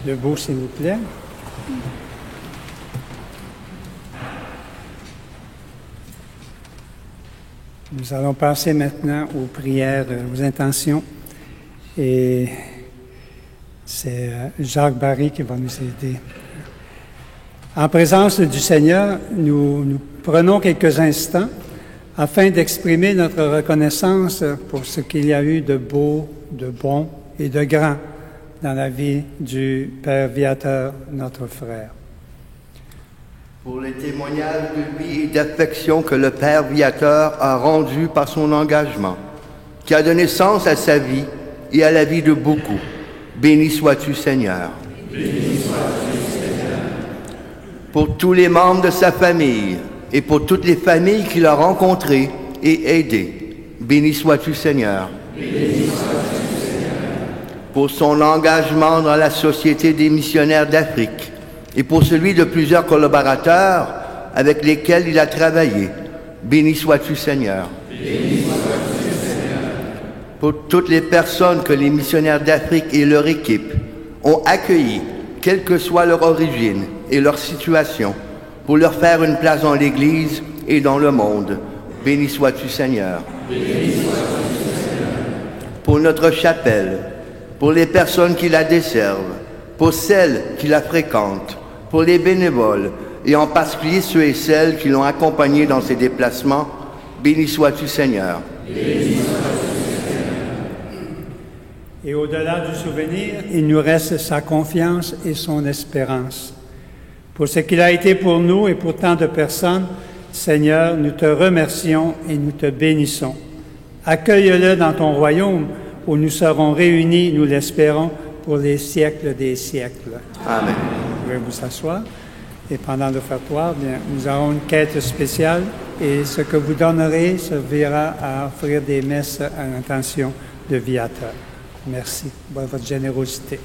Debout, s'il vous plaît. Nous allons passer maintenant aux prières, aux intentions. Et c'est Jacques Barry qui va nous aider. En présence du Seigneur, nous prenons quelques instants afin d'exprimer notre reconnaissance pour ce qu'il y a eu de beau, de bon et de grand dans la vie du Père Viateur, notre frère. Pour les témoignages de vie et d'affection que le Père Viateur a rendus par son engagement, qui a donné sens à sa vie et à la vie de beaucoup, Béni sois-tu, Seigneur. Pour tous les membres de sa famille et pour toutes les familles qu'il a rencontrées et aidées, béni sois-tu, Seigneur. Pour son engagement dans la Société des missionnaires d'Afrique et pour celui de plusieurs collaborateurs avec lesquels il a travaillé, béni sois-tu, Seigneur. Pour toutes les personnes que les missionnaires d'Afrique et leur équipe ont accueillies, quelle que soit leur origine et leur situation, pour leur faire une place dans l'Église et dans le monde, béni sois-tu, Seigneur. Pour notre chapelle, pour les personnes qui la desservent, pour celles qui la fréquentent, pour les bénévoles, et en particulier ceux et celles qui l'ont accompagné dans ses déplacements, béni sois-tu, Seigneur. Et au-delà du souvenir, il nous reste sa confiance et son espérance. Pour ce qu'il a été pour nous et pour tant de personnes, Seigneur, nous te remercions et nous te bénissons. Accueille-le dans ton royaume où nous serons réunis, nous l'espérons, pour les siècles des siècles. Amen. Vous pouvez vous asseoir. Et pendant l'offertoire, nous aurons une quête spéciale et ce que vous donnerez servira à offrir des messes à l'intention de Viateur. Merci pour votre générosité.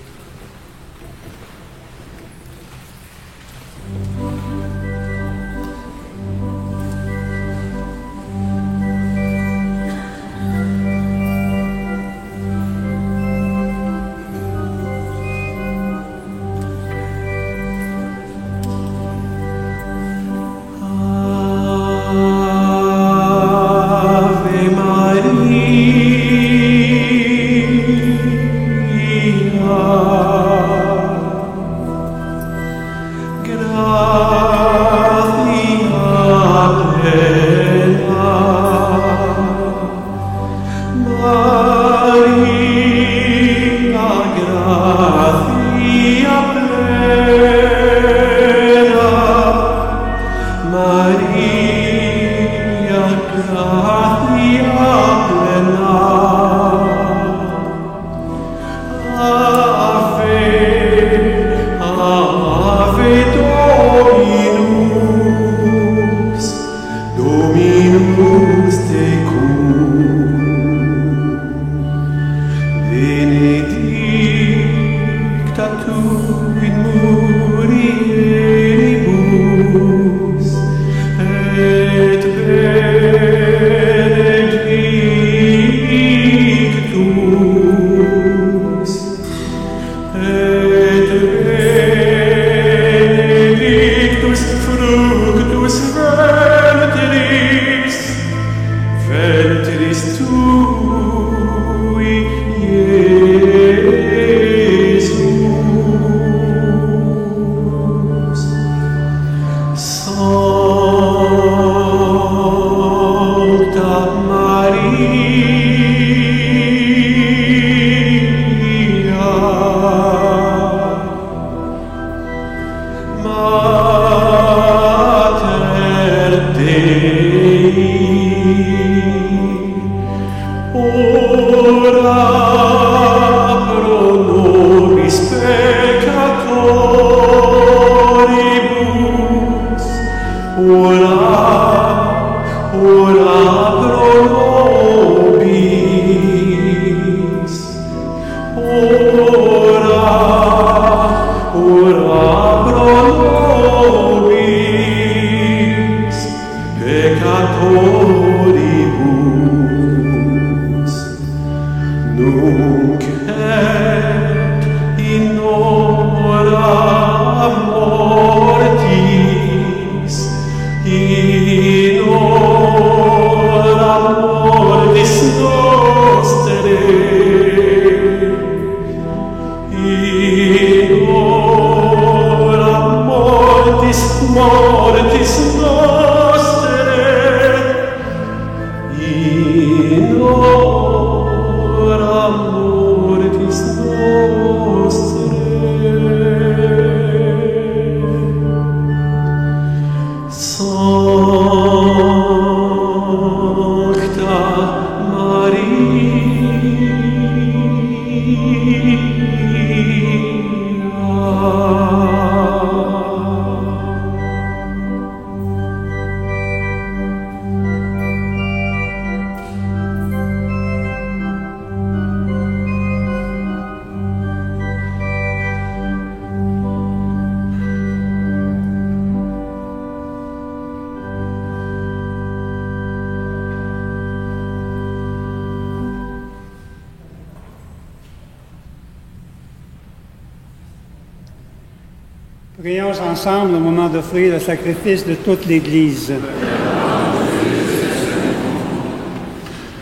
Prions ensemble au moment d'offrir le sacrifice de toute l'Église.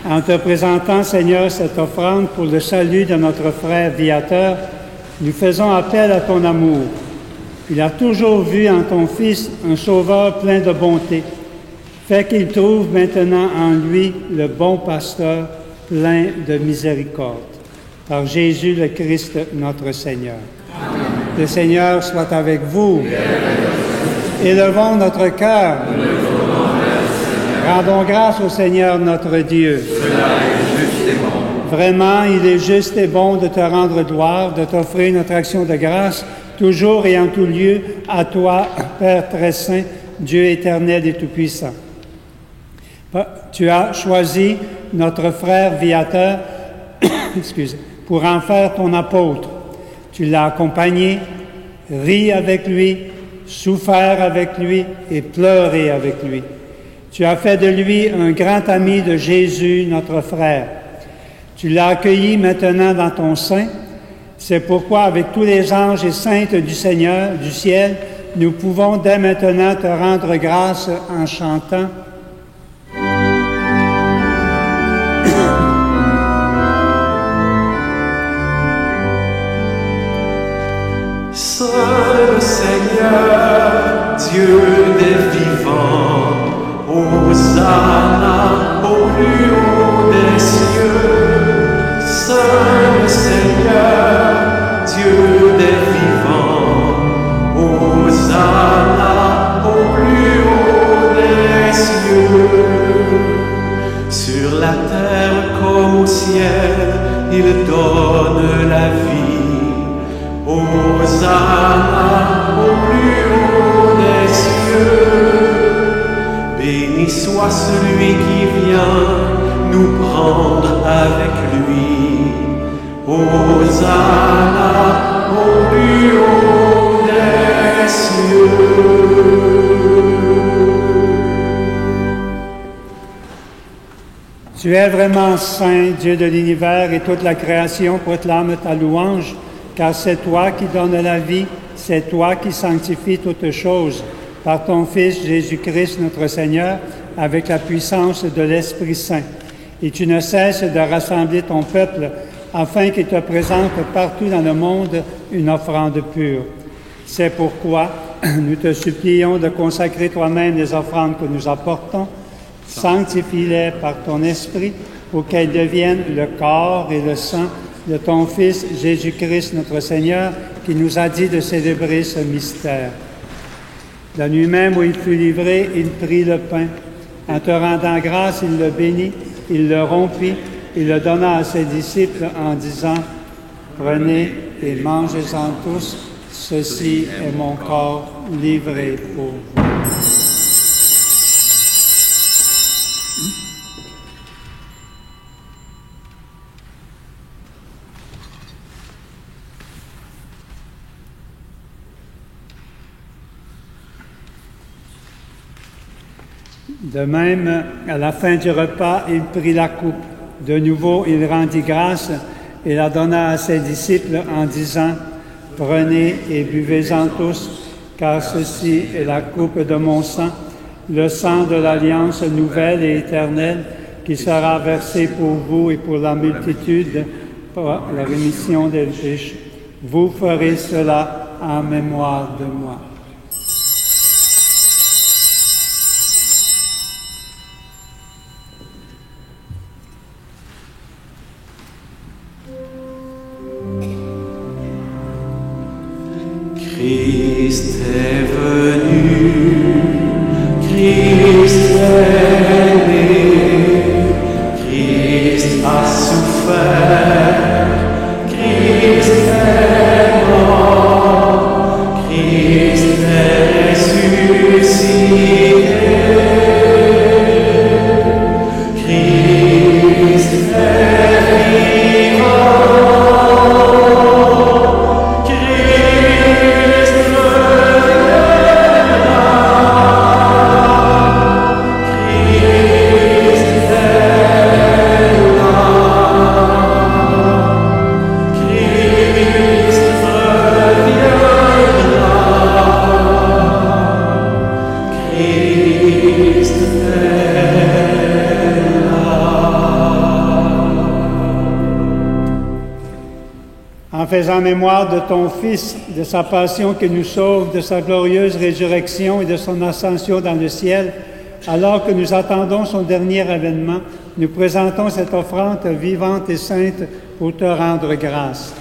En te présentant, Seigneur, cette offrande pour le salut de notre frère Viateur, nous faisons appel à ton amour. Il a toujours vu en ton Fils un sauveur plein de bonté. Fais qu'il trouve maintenant en lui le bon pasteur plein de miséricorde. Par Jésus le Christ, notre Seigneur. Amen. Le Seigneur soit avec vous. Élevons notre cœur. Rendons grâce au Seigneur notre Dieu. Cela est juste et bon. Vraiment, il est juste et bon de te rendre gloire, de t'offrir notre action de grâce, toujours et en tout lieu, à toi, Père très saint, Dieu éternel et tout-puissant. Tu as choisi notre frère Viateur pour en faire ton apôtre. Tu l'as accompagné, ri avec lui, souffert avec lui et pleuré avec lui. Tu as fait de lui un grand ami de Jésus, notre frère. Tu l'as accueilli maintenant dans ton sein. C'est pourquoi, avec tous les anges et saintes du Seigneur, du ciel, nous pouvons dès maintenant te rendre grâce en chantant. Seul Seigneur, Dieu des vivants, Hosanna au plus haut des cieux. Seul Seigneur, Dieu des vivants, Hosanna au plus haut des cieux. Sur la terre comme au ciel, il donne la vie. Hosanna au plus haut des cieux. Béni soit celui qui vient nous prendre avec lui. Hosanna au plus haut des cieux. Tu es vraiment saint, Dieu de l'univers, et toute la création proclame ta louange. Car c'est toi qui donnes la vie, c'est toi qui sanctifies toutes choses, par ton Fils Jésus-Christ notre Seigneur, avec la puissance de l'Esprit Saint. Et tu ne cesses de rassembler ton peuple, afin qu'il te présente partout dans le monde une offrande pure. C'est pourquoi nous te supplions de consacrer toi-même les offrandes que nous apportons, sanctifie-les par ton Esprit, pour qu'elles deviennent le corps et le sang de ton Fils Jésus-Christ notre Seigneur, qui nous a dit de célébrer ce mystère. La nuit même où il fut livré, il prit le pain. En te rendant grâce, il le bénit, il le rompit, il le donna à ses disciples en disant, « Prenez et mangez-en tous, ceci est mon corps livré pour vous. » De même, à la fin du repas, il prit la coupe. De nouveau, il rendit grâce et la donna à ses disciples en disant, « Prenez et buvez-en tous, car ceci est la coupe de mon sang, le sang de l'alliance nouvelle et éternelle, qui sera versé pour vous et pour la multitude pour la rémission des péchés. Vous ferez cela en mémoire de moi. » Christ est venu, Christ est né, Christ a souffert, Christ est mort, Christ est ressuscité, Christ est vivant. faisant mémoire de ton Fils, de sa passion qui nous sauve, de sa glorieuse résurrection et de son ascension dans le ciel, alors que nous attendons son dernier avènement, nous présentons cette offrande vivante et sainte pour te rendre grâce.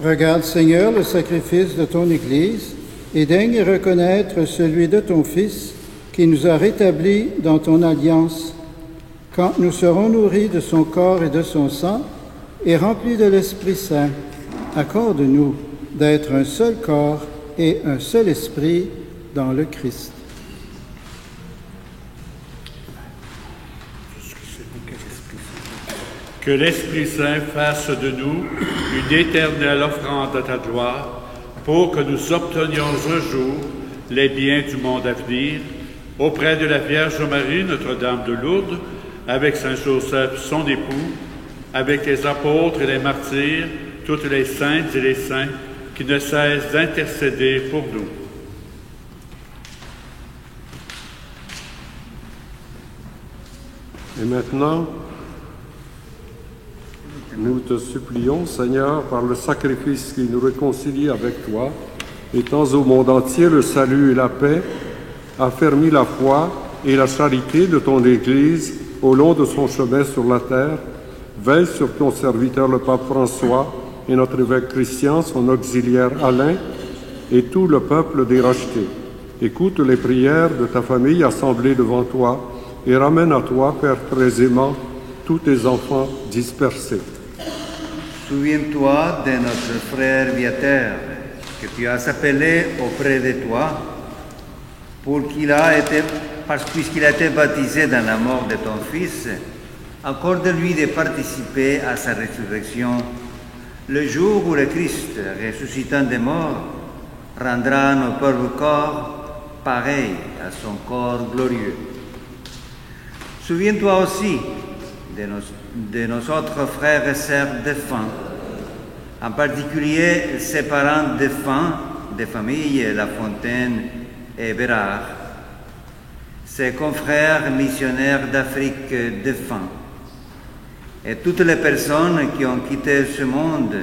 Regarde, Seigneur, le sacrifice de ton Église et daigne reconnaître celui de ton Fils qui nous a rétablis dans ton alliance. Quand nous serons nourris de son corps et de son sang et remplis de l'Esprit Saint, accorde-nous d'être un seul corps et un seul esprit dans le Christ. Que l'Esprit Saint fasse de nous une éternelle offrande à ta gloire, pour que nous obtenions un jour les biens du monde à venir, auprès de la Vierge Marie, Notre-Dame de Lourdes, avec Saint Joseph, son époux, avec les apôtres et les martyrs, toutes les saintes et les saints, qui ne cessent d'intercéder pour nous. Et maintenant, nous te supplions, Seigneur, par le sacrifice qui nous réconcilie avec toi, étends au monde entier le salut et la paix, affermis la foi et la charité de ton Église au long de son chemin sur la terre. Veille sur ton serviteur le pape François et notre évêque Christian, son auxiliaire Alain, et tout le peuple des rachetés. Écoute les prières de ta famille assemblée devant toi et ramène à toi, Père très aimant, tous tes enfants dispersés. Souviens-toi de notre frère Viateur, que tu as appelé auprès de toi, puisqu'il a été baptisé dans la mort de ton Fils. Accorde-lui de participer à sa résurrection, le jour où le Christ, ressuscitant des morts, rendra nos pauvres corps pareils à son corps glorieux. Souviens-toi aussi de nos autres frères et sœurs défunts, en particulier ses parents défunts des familles La Fontaine et Bérard, ses confrères missionnaires d'Afrique défunts, et toutes les personnes qui ont quitté ce monde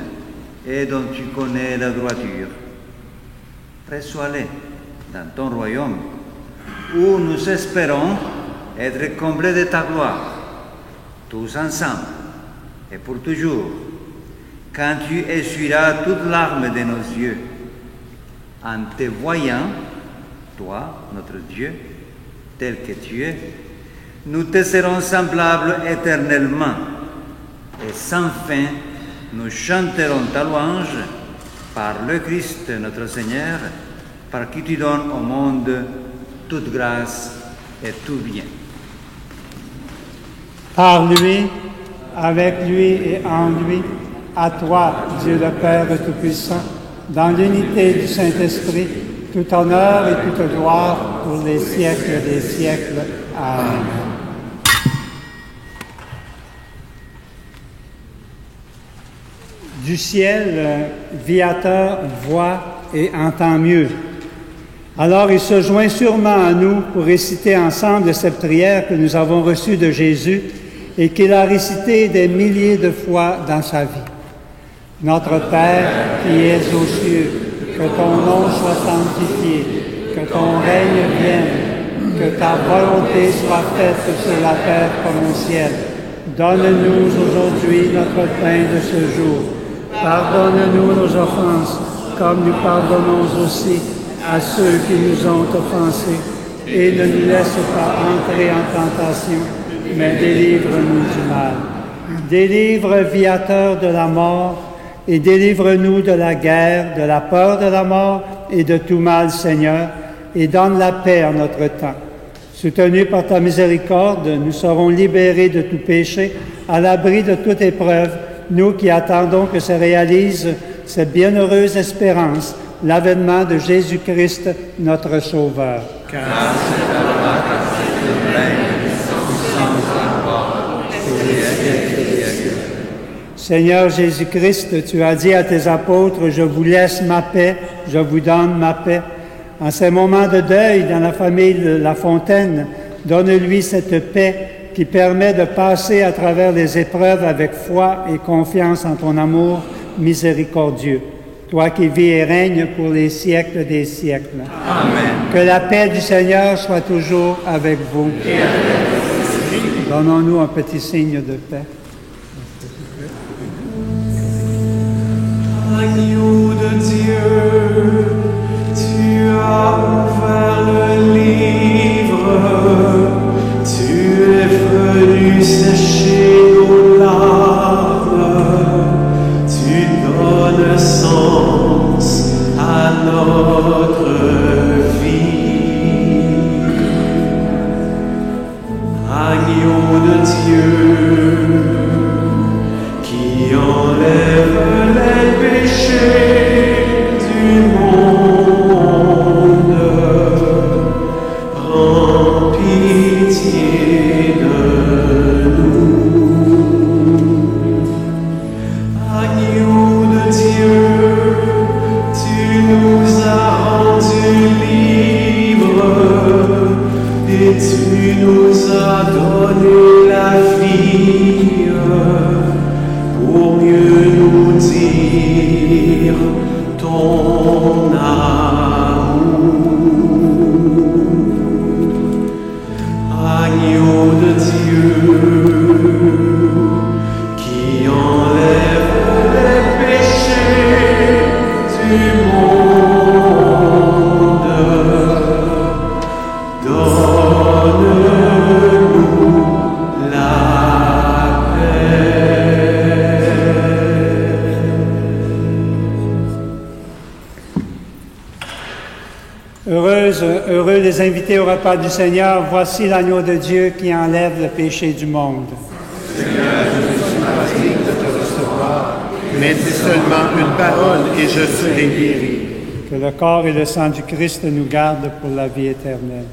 et dont tu connais la droiture. Reçois-les dans ton royaume, où nous espérons être comblés de ta gloire, tous ensemble et pour toujours, quand tu essuieras toute larme de nos yeux, en te voyant, toi, notre Dieu, tel que tu es, nous te serons semblables éternellement, et sans fin, nous chanterons ta louange par le Christ notre Seigneur, par qui tu donnes au monde toute grâce et tout bien. Par lui, avec lui et en lui, à toi, Dieu le Père Tout-Puissant, dans l'unité du Saint-Esprit, tout honneur et toute gloire pour les siècles des siècles. Amen. Du ciel, Viateur voit et entend mieux. Alors il se joint sûrement à nous pour réciter ensemble cette prière que nous avons reçue de Jésus et qu'il a récitée des milliers de fois dans sa vie. Notre Père qui es aux cieux, que ton nom soit sanctifié, que ton règne vienne, que ta volonté soit faite sur la terre comme au ciel. Donne-nous aujourd'hui notre pain de ce jour. Pardonne-nous nos offenses, comme nous pardonnons aussi à ceux qui nous ont offensés. Et ne nous laisse pas entrer en tentation, mais délivre-nous du mal. Délivre, Viateur de la mort, et délivre-nous de la guerre, de la peur de la mort et de tout mal, Seigneur, et donne la paix en notre temps. Soutenus par ta miséricorde, nous serons libérés de tout péché, à l'abri de toute épreuve, nous qui attendons que se réalise cette bienheureuse espérance, l'avènement de Jésus-Christ, notre Sauveur. Seigneur Jésus-Christ, tu as dit à tes apôtres, « Je vous laisse ma paix, je vous donne ma paix ». En ces moments de deuil dans la famille de La Fontaine, donne-lui cette paix qui permet de passer à travers les épreuves avec foi et confiance en ton amour miséricordieux. Toi qui vis et règnes pour les siècles des siècles. Amen. Que la paix du Seigneur soit toujours avec vous. Donnons-nous un petit signe de paix. Agneau de Dieu, tu as ouvert le livre, tu es venu sécher nos larmes, tu donnes sens à notre vie. Agneau de Dieu, qui enlève les péchés du monde, prends pitié de nous. Agneau de Dieu, tu nous as rendus libres et tu nous as donné la vie pour mieux nous dire ton amour. Agneau de Dieu, qui enlève les péchés du monde, donne-nous la paix. Heureux les invités au repas du Seigneur. Voici l'agneau de Dieu qui enlève le péché du monde. Seigneur, je ne suis pas digne de te recevoir, mais dis seulement une parole et je serai guéri. Que le corps et le sang du Christ nous gardent pour la vie éternelle.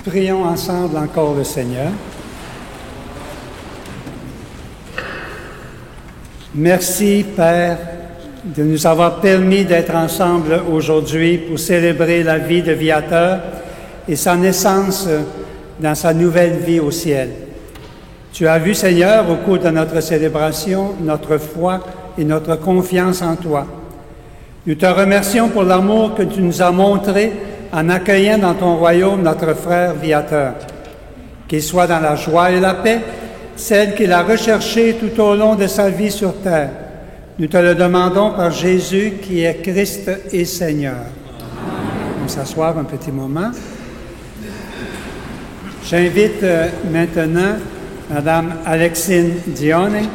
Prions ensemble encore le Seigneur. Merci, Père, de nous avoir permis d'être ensemble aujourd'hui pour célébrer la vie de Viateur et sa naissance dans sa nouvelle vie au ciel. Tu as vu, Seigneur, au cours de notre célébration, notre foi et notre confiance en toi. Nous te remercions pour l'amour que tu nous as montré en accueillant dans ton royaume notre frère Viateur. Qu'il soit dans la joie et la paix, celle qu'il a recherchée tout au long de sa vie sur terre. Nous te le demandons par Jésus qui est Christ et Seigneur. Amen. On va s'asseoir un petit moment. J'invite maintenant Madame Alexine Dione,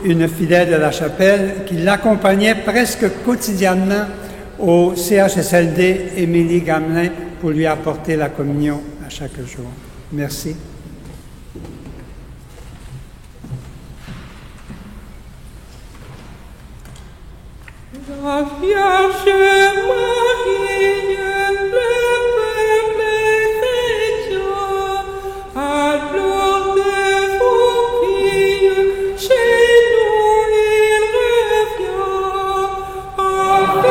une fidèle de la chapelle qui l'accompagnait presque quotidiennement au CHSLD Émilie Gamelin pour lui apporter la communion à chaque jour. Merci. La Vierge Marie, le peuple chrétien, alors de vos prières, chez nous il revient. Ave,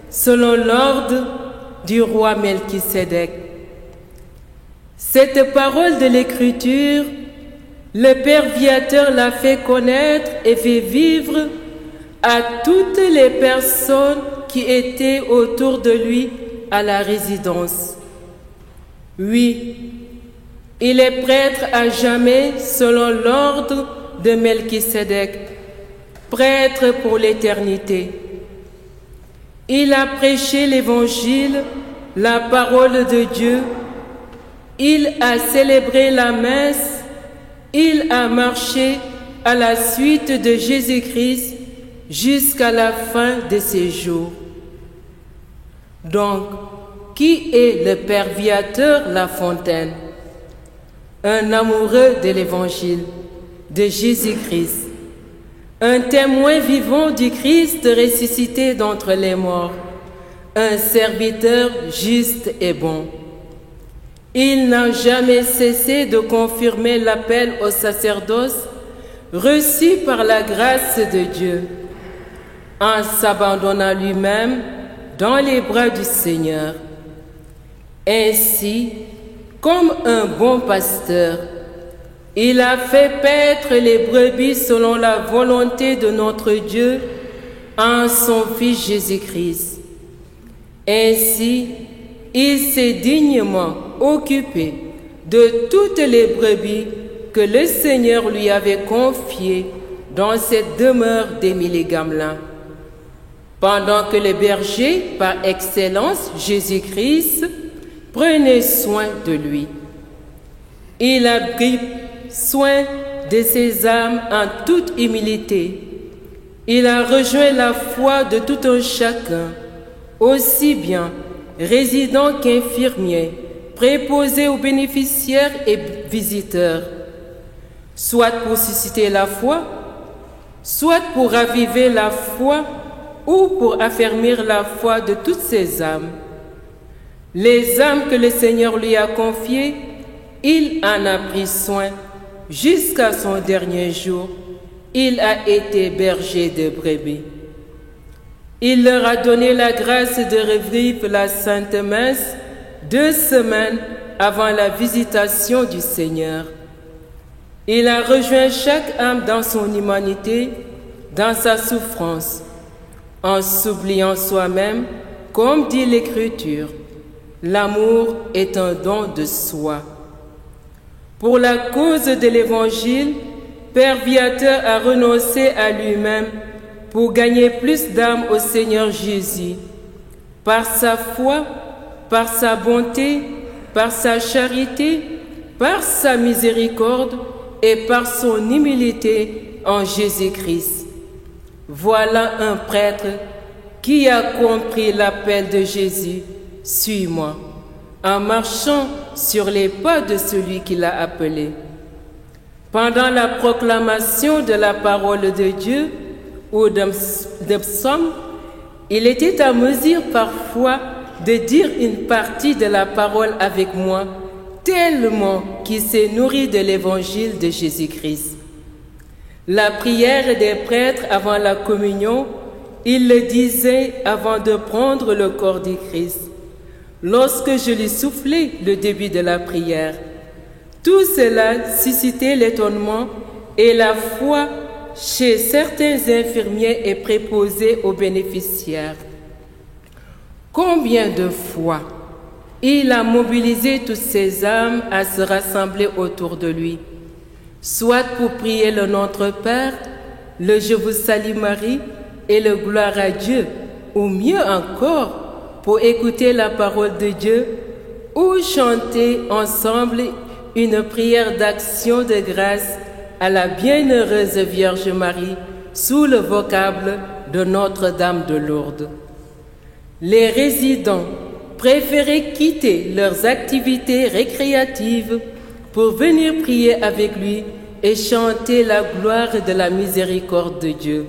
selon l'ordre du roi Melchisédek. Cette parole de l'Écriture, le Père Viateur l'a fait connaître et fait vivre à toutes les personnes qui étaient autour de lui à la résidence. Oui, il est prêtre à jamais selon l'ordre de Melchisédek, prêtre pour l'éternité. Il a prêché l'Évangile, la parole de Dieu. Il a célébré la messe. Il a marché à la suite de Jésus-Christ jusqu'à la fin de ses jours. Donc, qui est le Père Viateur Lafontaine? Un amoureux de l'Évangile, de Jésus-Christ. Un témoin vivant du Christ ressuscité d'entre les morts, un serviteur juste et bon. Il n'a jamais cessé de confirmer l'appel au sacerdoce reçu par la grâce de Dieu, en s'abandonnant lui-même dans les bras du Seigneur. Ainsi, comme un bon pasteur, il a fait paître les brebis selon la volonté de notre Dieu en son Fils Jésus-Christ. Ainsi, il s'est dignement occupé de toutes les brebis que le Seigneur lui avait confiées dans cette demeure d'Émilie Gamelin. Pendant que le berger, par excellence, Jésus-Christ, prenait soin de lui. Il a pris soin de ses âmes en toute humilité. Il a rejoint la foi de tout un chacun, aussi bien résident qu'infirmier, préposé aux bénéficiaires et visiteurs, soit pour susciter la foi, soit pour raviver la foi ou pour affermir la foi de toutes ces âmes. Les âmes que le Seigneur lui a confiées, il en a pris soin. Jusqu'à son dernier jour, il a été berger de brebis. Il leur a donné la grâce de revivre la Sainte Messe 2 semaines avant la visitation du Seigneur. Il a rejoint chaque âme dans son humanité, dans sa souffrance, en s'oubliant soi-même, comme dit l'Écriture. L'amour est un don de soi. Pour la cause de l'Évangile, Père Viateur a renoncé à lui-même pour gagner plus d'âmes au Seigneur Jésus. Par sa foi, par sa bonté, par sa charité, par sa miséricorde et par son humilité en Jésus-Christ. Voilà un prêtre qui a compris l'appel de Jésus, suis-moi, en marchant sur les pas de celui qui l'a appelé. Pendant la proclamation de la parole de Dieu ou d'un psaume, il était à mesure parfois de dire une partie de la parole avec moi, tellement qu'il s'est nourri de l'évangile de Jésus-Christ. La prière des prêtres avant la communion, il le disait avant de prendre le corps du Christ. Lorsque je lui soufflais le début de la prière, tout cela suscitait l'étonnement et la foi chez certains infirmiers et préposés aux bénéficiaires. Combien de fois il a mobilisé toutes ses âmes à se rassembler autour de lui, soit pour prier le Notre Père, le Je vous salue Marie et le Gloire à Dieu, ou mieux encore, pour écouter la parole de Dieu, ou chanter ensemble une prière d'action de grâce à la bienheureuse Vierge Marie sous le vocable de Notre-Dame de Lourdes. Les résidents préféraient quitter leurs activités récréatives pour venir prier avec lui et chanter la gloire de la miséricorde de Dieu.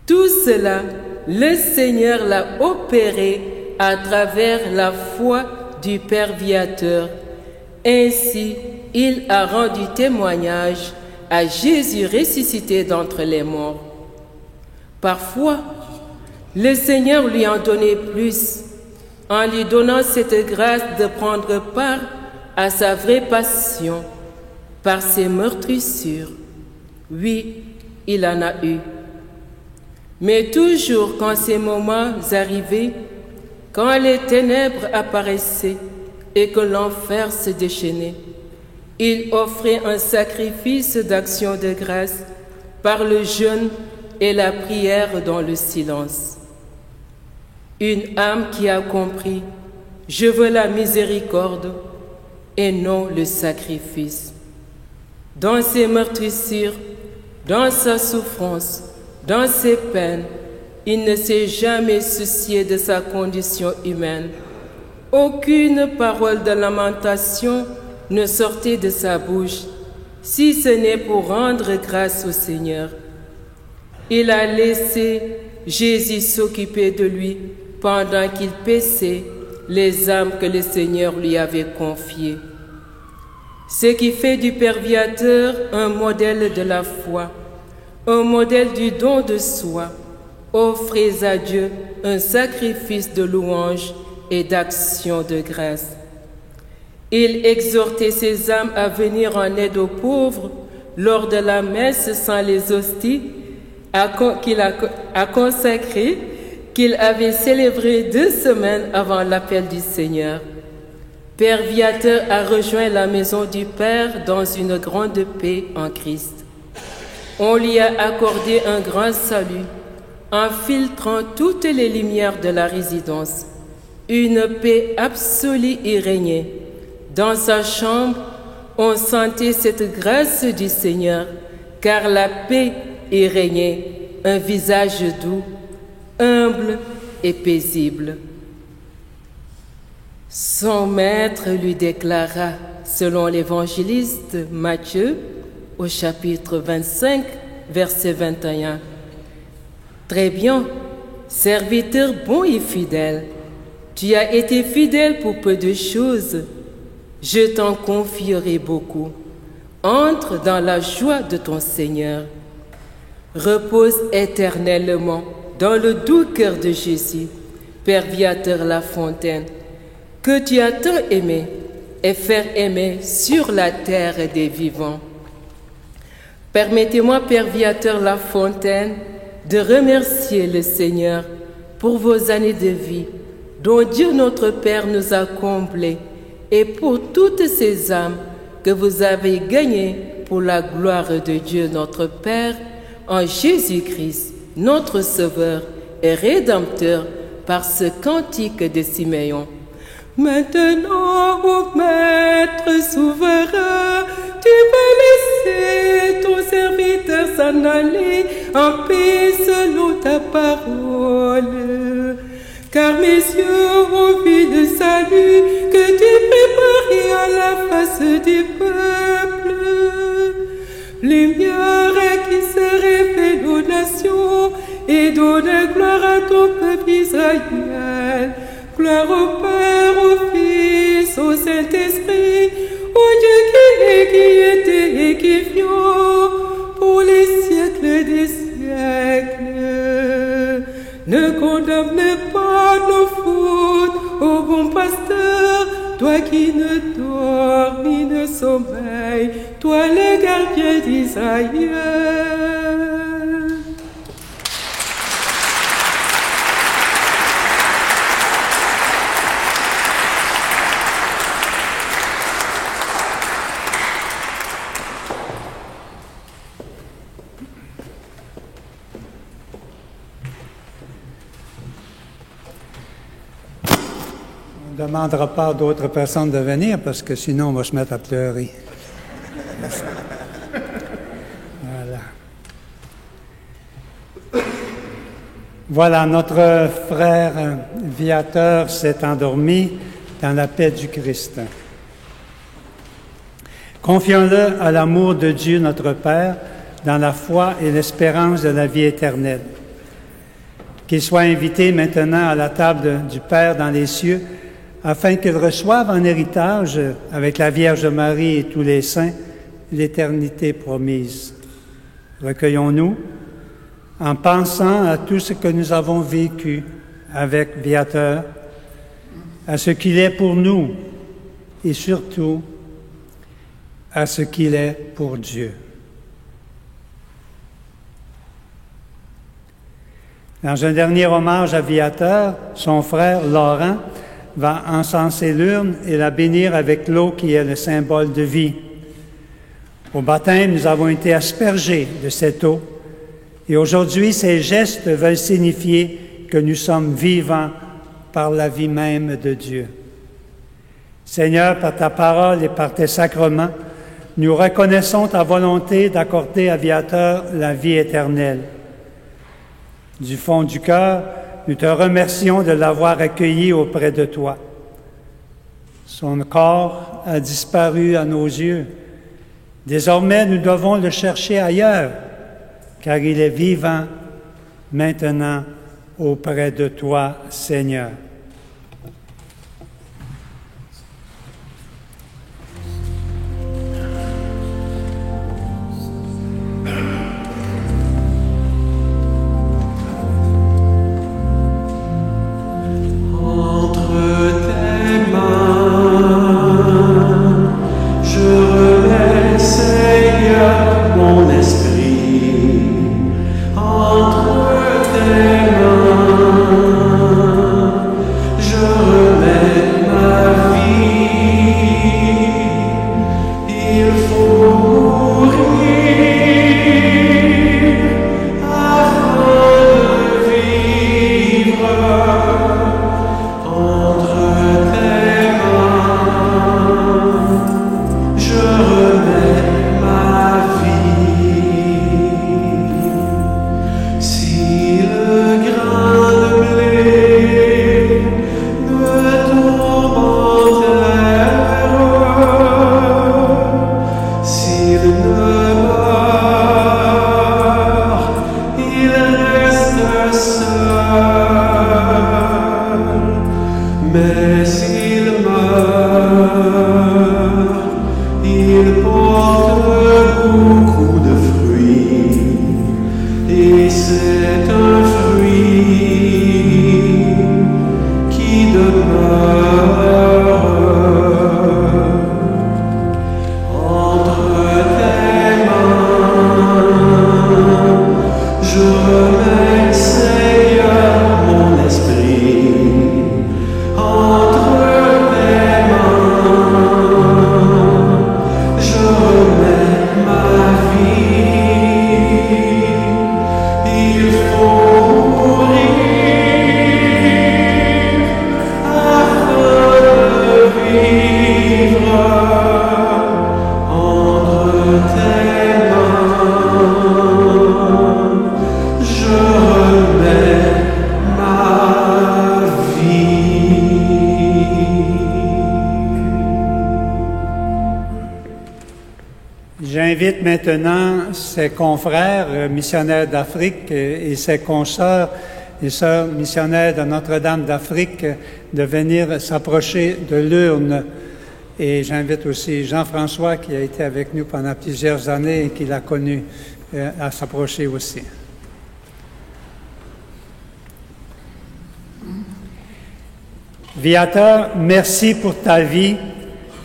Tout cela, le Seigneur l'a opéré à travers la foi du Père Viateur. Ainsi, il a rendu témoignage à Jésus ressuscité d'entre les morts. Parfois, le Seigneur lui en donnait plus, en lui donnant cette grâce de prendre part à sa vraie passion par ses meurtrissures. Oui, il en a eu. Mais toujours quand ces moments arrivaient, quand les ténèbres apparaissaient et que l'enfer se déchaînait, il offrait un sacrifice d'action de grâce par le jeûne et la prière dans le silence. Une âme qui a compris, je veux la miséricorde et non le sacrifice. Dans ses meurtrissures, dans sa souffrance, dans ses peines, il ne s'est jamais soucié de sa condition humaine. Aucune parole de lamentation ne sortait de sa bouche, si ce n'est pour rendre grâce au Seigneur. Il a laissé Jésus s'occuper de lui pendant qu'il paissait les âmes que le Seigneur lui avait confiées. Ce qui fait du Père Viateur un modèle de la foi, un modèle du don de soi. Offrez à Dieu un sacrifice de louange et d'action de grâce. Il exhortait ses âmes à venir en aide aux pauvres lors de la messe sans les hosties qu'il a consacrées, qu'il avait célébrées 2 semaines avant l'appel du Seigneur. Père Viateur a rejoint la maison du Père dans une grande paix en Christ. On lui a accordé un grand salut en filtrant toutes les lumières de la résidence. Une paix absolue y régnait. Dans sa chambre, on sentait cette grâce du Seigneur, car la paix y régnait, un visage doux, humble et paisible. Son maître lui déclara, selon l'évangéliste Matthieu, au chapitre 25, verset 21, « Très bien, serviteur bon et fidèle, tu as été fidèle pour peu de choses, je t'en confierai beaucoup. Entre dans la joie de ton Seigneur. Repose éternellement dans le doux cœur de Jésus, Père Viateur La Fontaine, que tu as tant aimé et faire aimer sur la terre des vivants. Permettez-moi, Père Viateur La Fontaine, de remercier le Seigneur pour vos années de vie, dont Dieu notre Père nous a comblés, et pour toutes ces âmes que vous avez gagnées pour la gloire de Dieu notre Père, en Jésus-Christ, notre Sauveur et Rédempteur, par ce cantique de Siméon. Maintenant, ô Maître souverain, tu peux laisser laisser ton serviteur s'en aller en paix selon ta parole. Car mes yeux ont vu le salut que tu préparais à la face du peuple. Lumière qui se révèle aux nations et donne gloire à ton peuple Israël. Gloire au Père, au Fils, au Saint-Esprit, au Dieu qui était et qui vient pour les siècles des siècles. Ne condamne pas nos fautes, ô bon pasteur, toi qui ne dors ni ne sommeille, toi le gardien d'Israël. On ne demandera pas à d'autres personnes de venir parce que sinon on va se mettre à pleurer. Voilà. Voilà, notre frère Viateur s'est endormi dans la paix du Christ. Confions-le à l'amour de Dieu notre Père dans la foi et l'espérance de la vie éternelle. Qu'il soit invité maintenant à la table du Père dans les cieux, afin qu'il reçoive en héritage, avec la Vierge Marie et tous les saints, l'éternité promise. Recueillons-nous en pensant à tout ce que nous avons vécu avec Viateur, à ce qu'il est pour nous et surtout à ce qu'il est pour Dieu. Dans un dernier hommage à Viateur, son frère Laurent va encenser l'urne et la bénir avec l'eau qui est le symbole de vie. Au baptême, nous avons été aspergés de cette eau et aujourd'hui, ces gestes veulent signifier que nous sommes vivants par la vie même de Dieu. Seigneur, par ta parole et par tes sacrements, nous reconnaissons ta volonté d'accorder à Viateur la vie éternelle. Du fond du cœur, nous te remercions de l'avoir accueilli auprès de toi. Son corps a disparu à nos yeux. Désormais, nous devons le chercher ailleurs, car il est vivant maintenant auprès de toi, Seigneur. Il faut J'invite maintenant ses confrères missionnaires d'Afrique et ses consoeurs et sœurs missionnaires de Notre-Dame d'Afrique de venir s'approcher de l'urne. Et j'invite aussi Jean-François, qui a été avec nous pendant plusieurs années et qui l'a connu, à s'approcher aussi. Viateur, merci pour ta vie,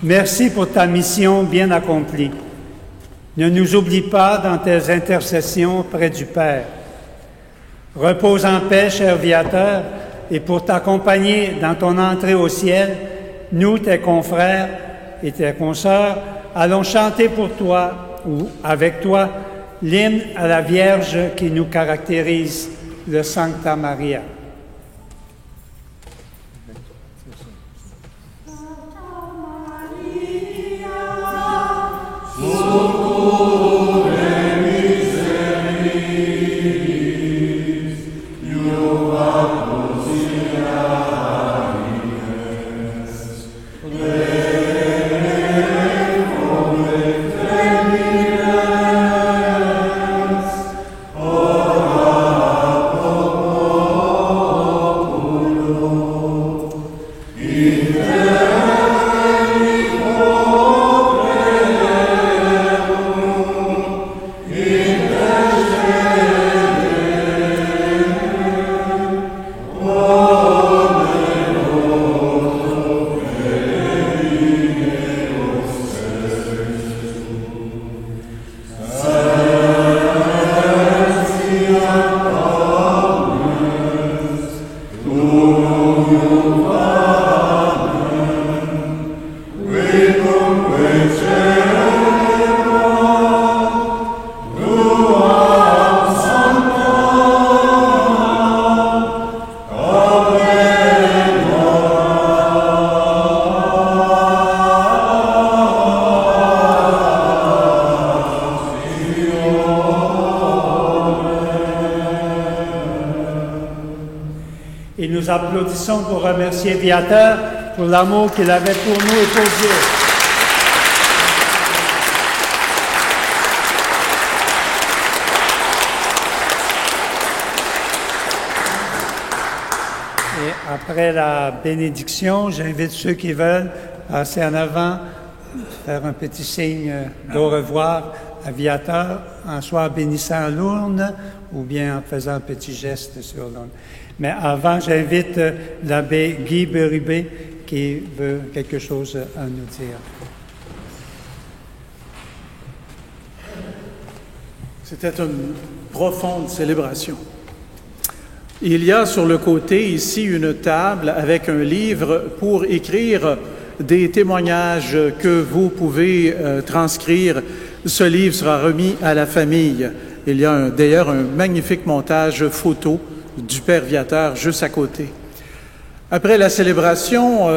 merci pour ta mission bien accomplie. Ne nous oublie pas dans tes intercessions près du Père. Repose en paix, cher Viateur, et pour t'accompagner dans ton entrée au ciel, nous, tes confrères et tes consoeurs, allons chanter pour toi ou avec toi l'hymne à la Vierge qui nous caractérise, le Sancta Maria. Et nous applaudissons pour remercier Viateur pour l'amour qu'il avait pour nous et pour Dieu. Et après la bénédiction, j'invite ceux qui veulent passer en avant, faire un petit signe d'au revoir à Viateur, soit en bénissant l'urne ou bien en faisant un petit geste sur l'urne. Mais avant, j'invite l'abbé Guy Berubé qui veut quelque chose à nous dire. C'était une profonde célébration. Il y a sur le côté ici une table avec un livre pour écrire des témoignages que vous pouvez transcrire. Ce livre sera remis à la famille. Il y a d'ailleurs un magnifique montage photo du Père Viateur juste à côté. Après la célébration,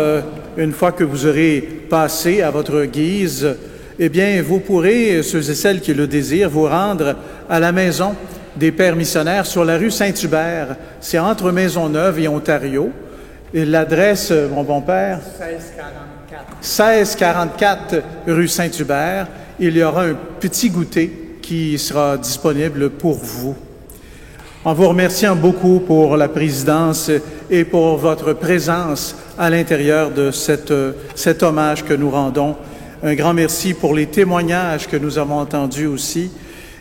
une fois que vous aurez passé à votre guise, eh bien, vous pourrez, ceux et celles qui le désirent, vous rendre à la maison des Pères missionnaires sur la rue Saint-Hubert. C'est entre Maisonneuve et Ontario. Et l'adresse, mon bon père? 1644 rue Saint-Hubert. Il y aura un petit goûter qui sera disponible pour vous. En vous remerciant beaucoup pour la présidence et pour votre présence à l'intérieur de cet hommage que nous rendons. Un grand merci pour les témoignages que nous avons entendus aussi.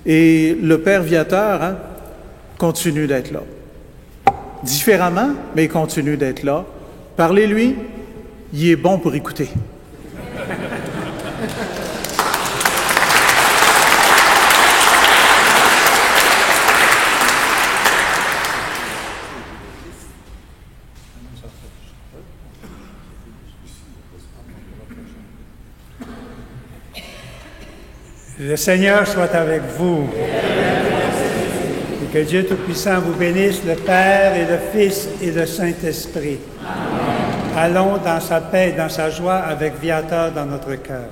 Et le Père Viateur continue d'être là. Différemment, mais il continue d'être là. Parlez-lui, il est bon pour écouter. Le Seigneur soit avec vous. Et que Dieu Tout-Puissant vous bénisse, le Père et le Fils et le Saint-Esprit. Allons dans sa paix et dans sa joie avec Viateur dans notre cœur.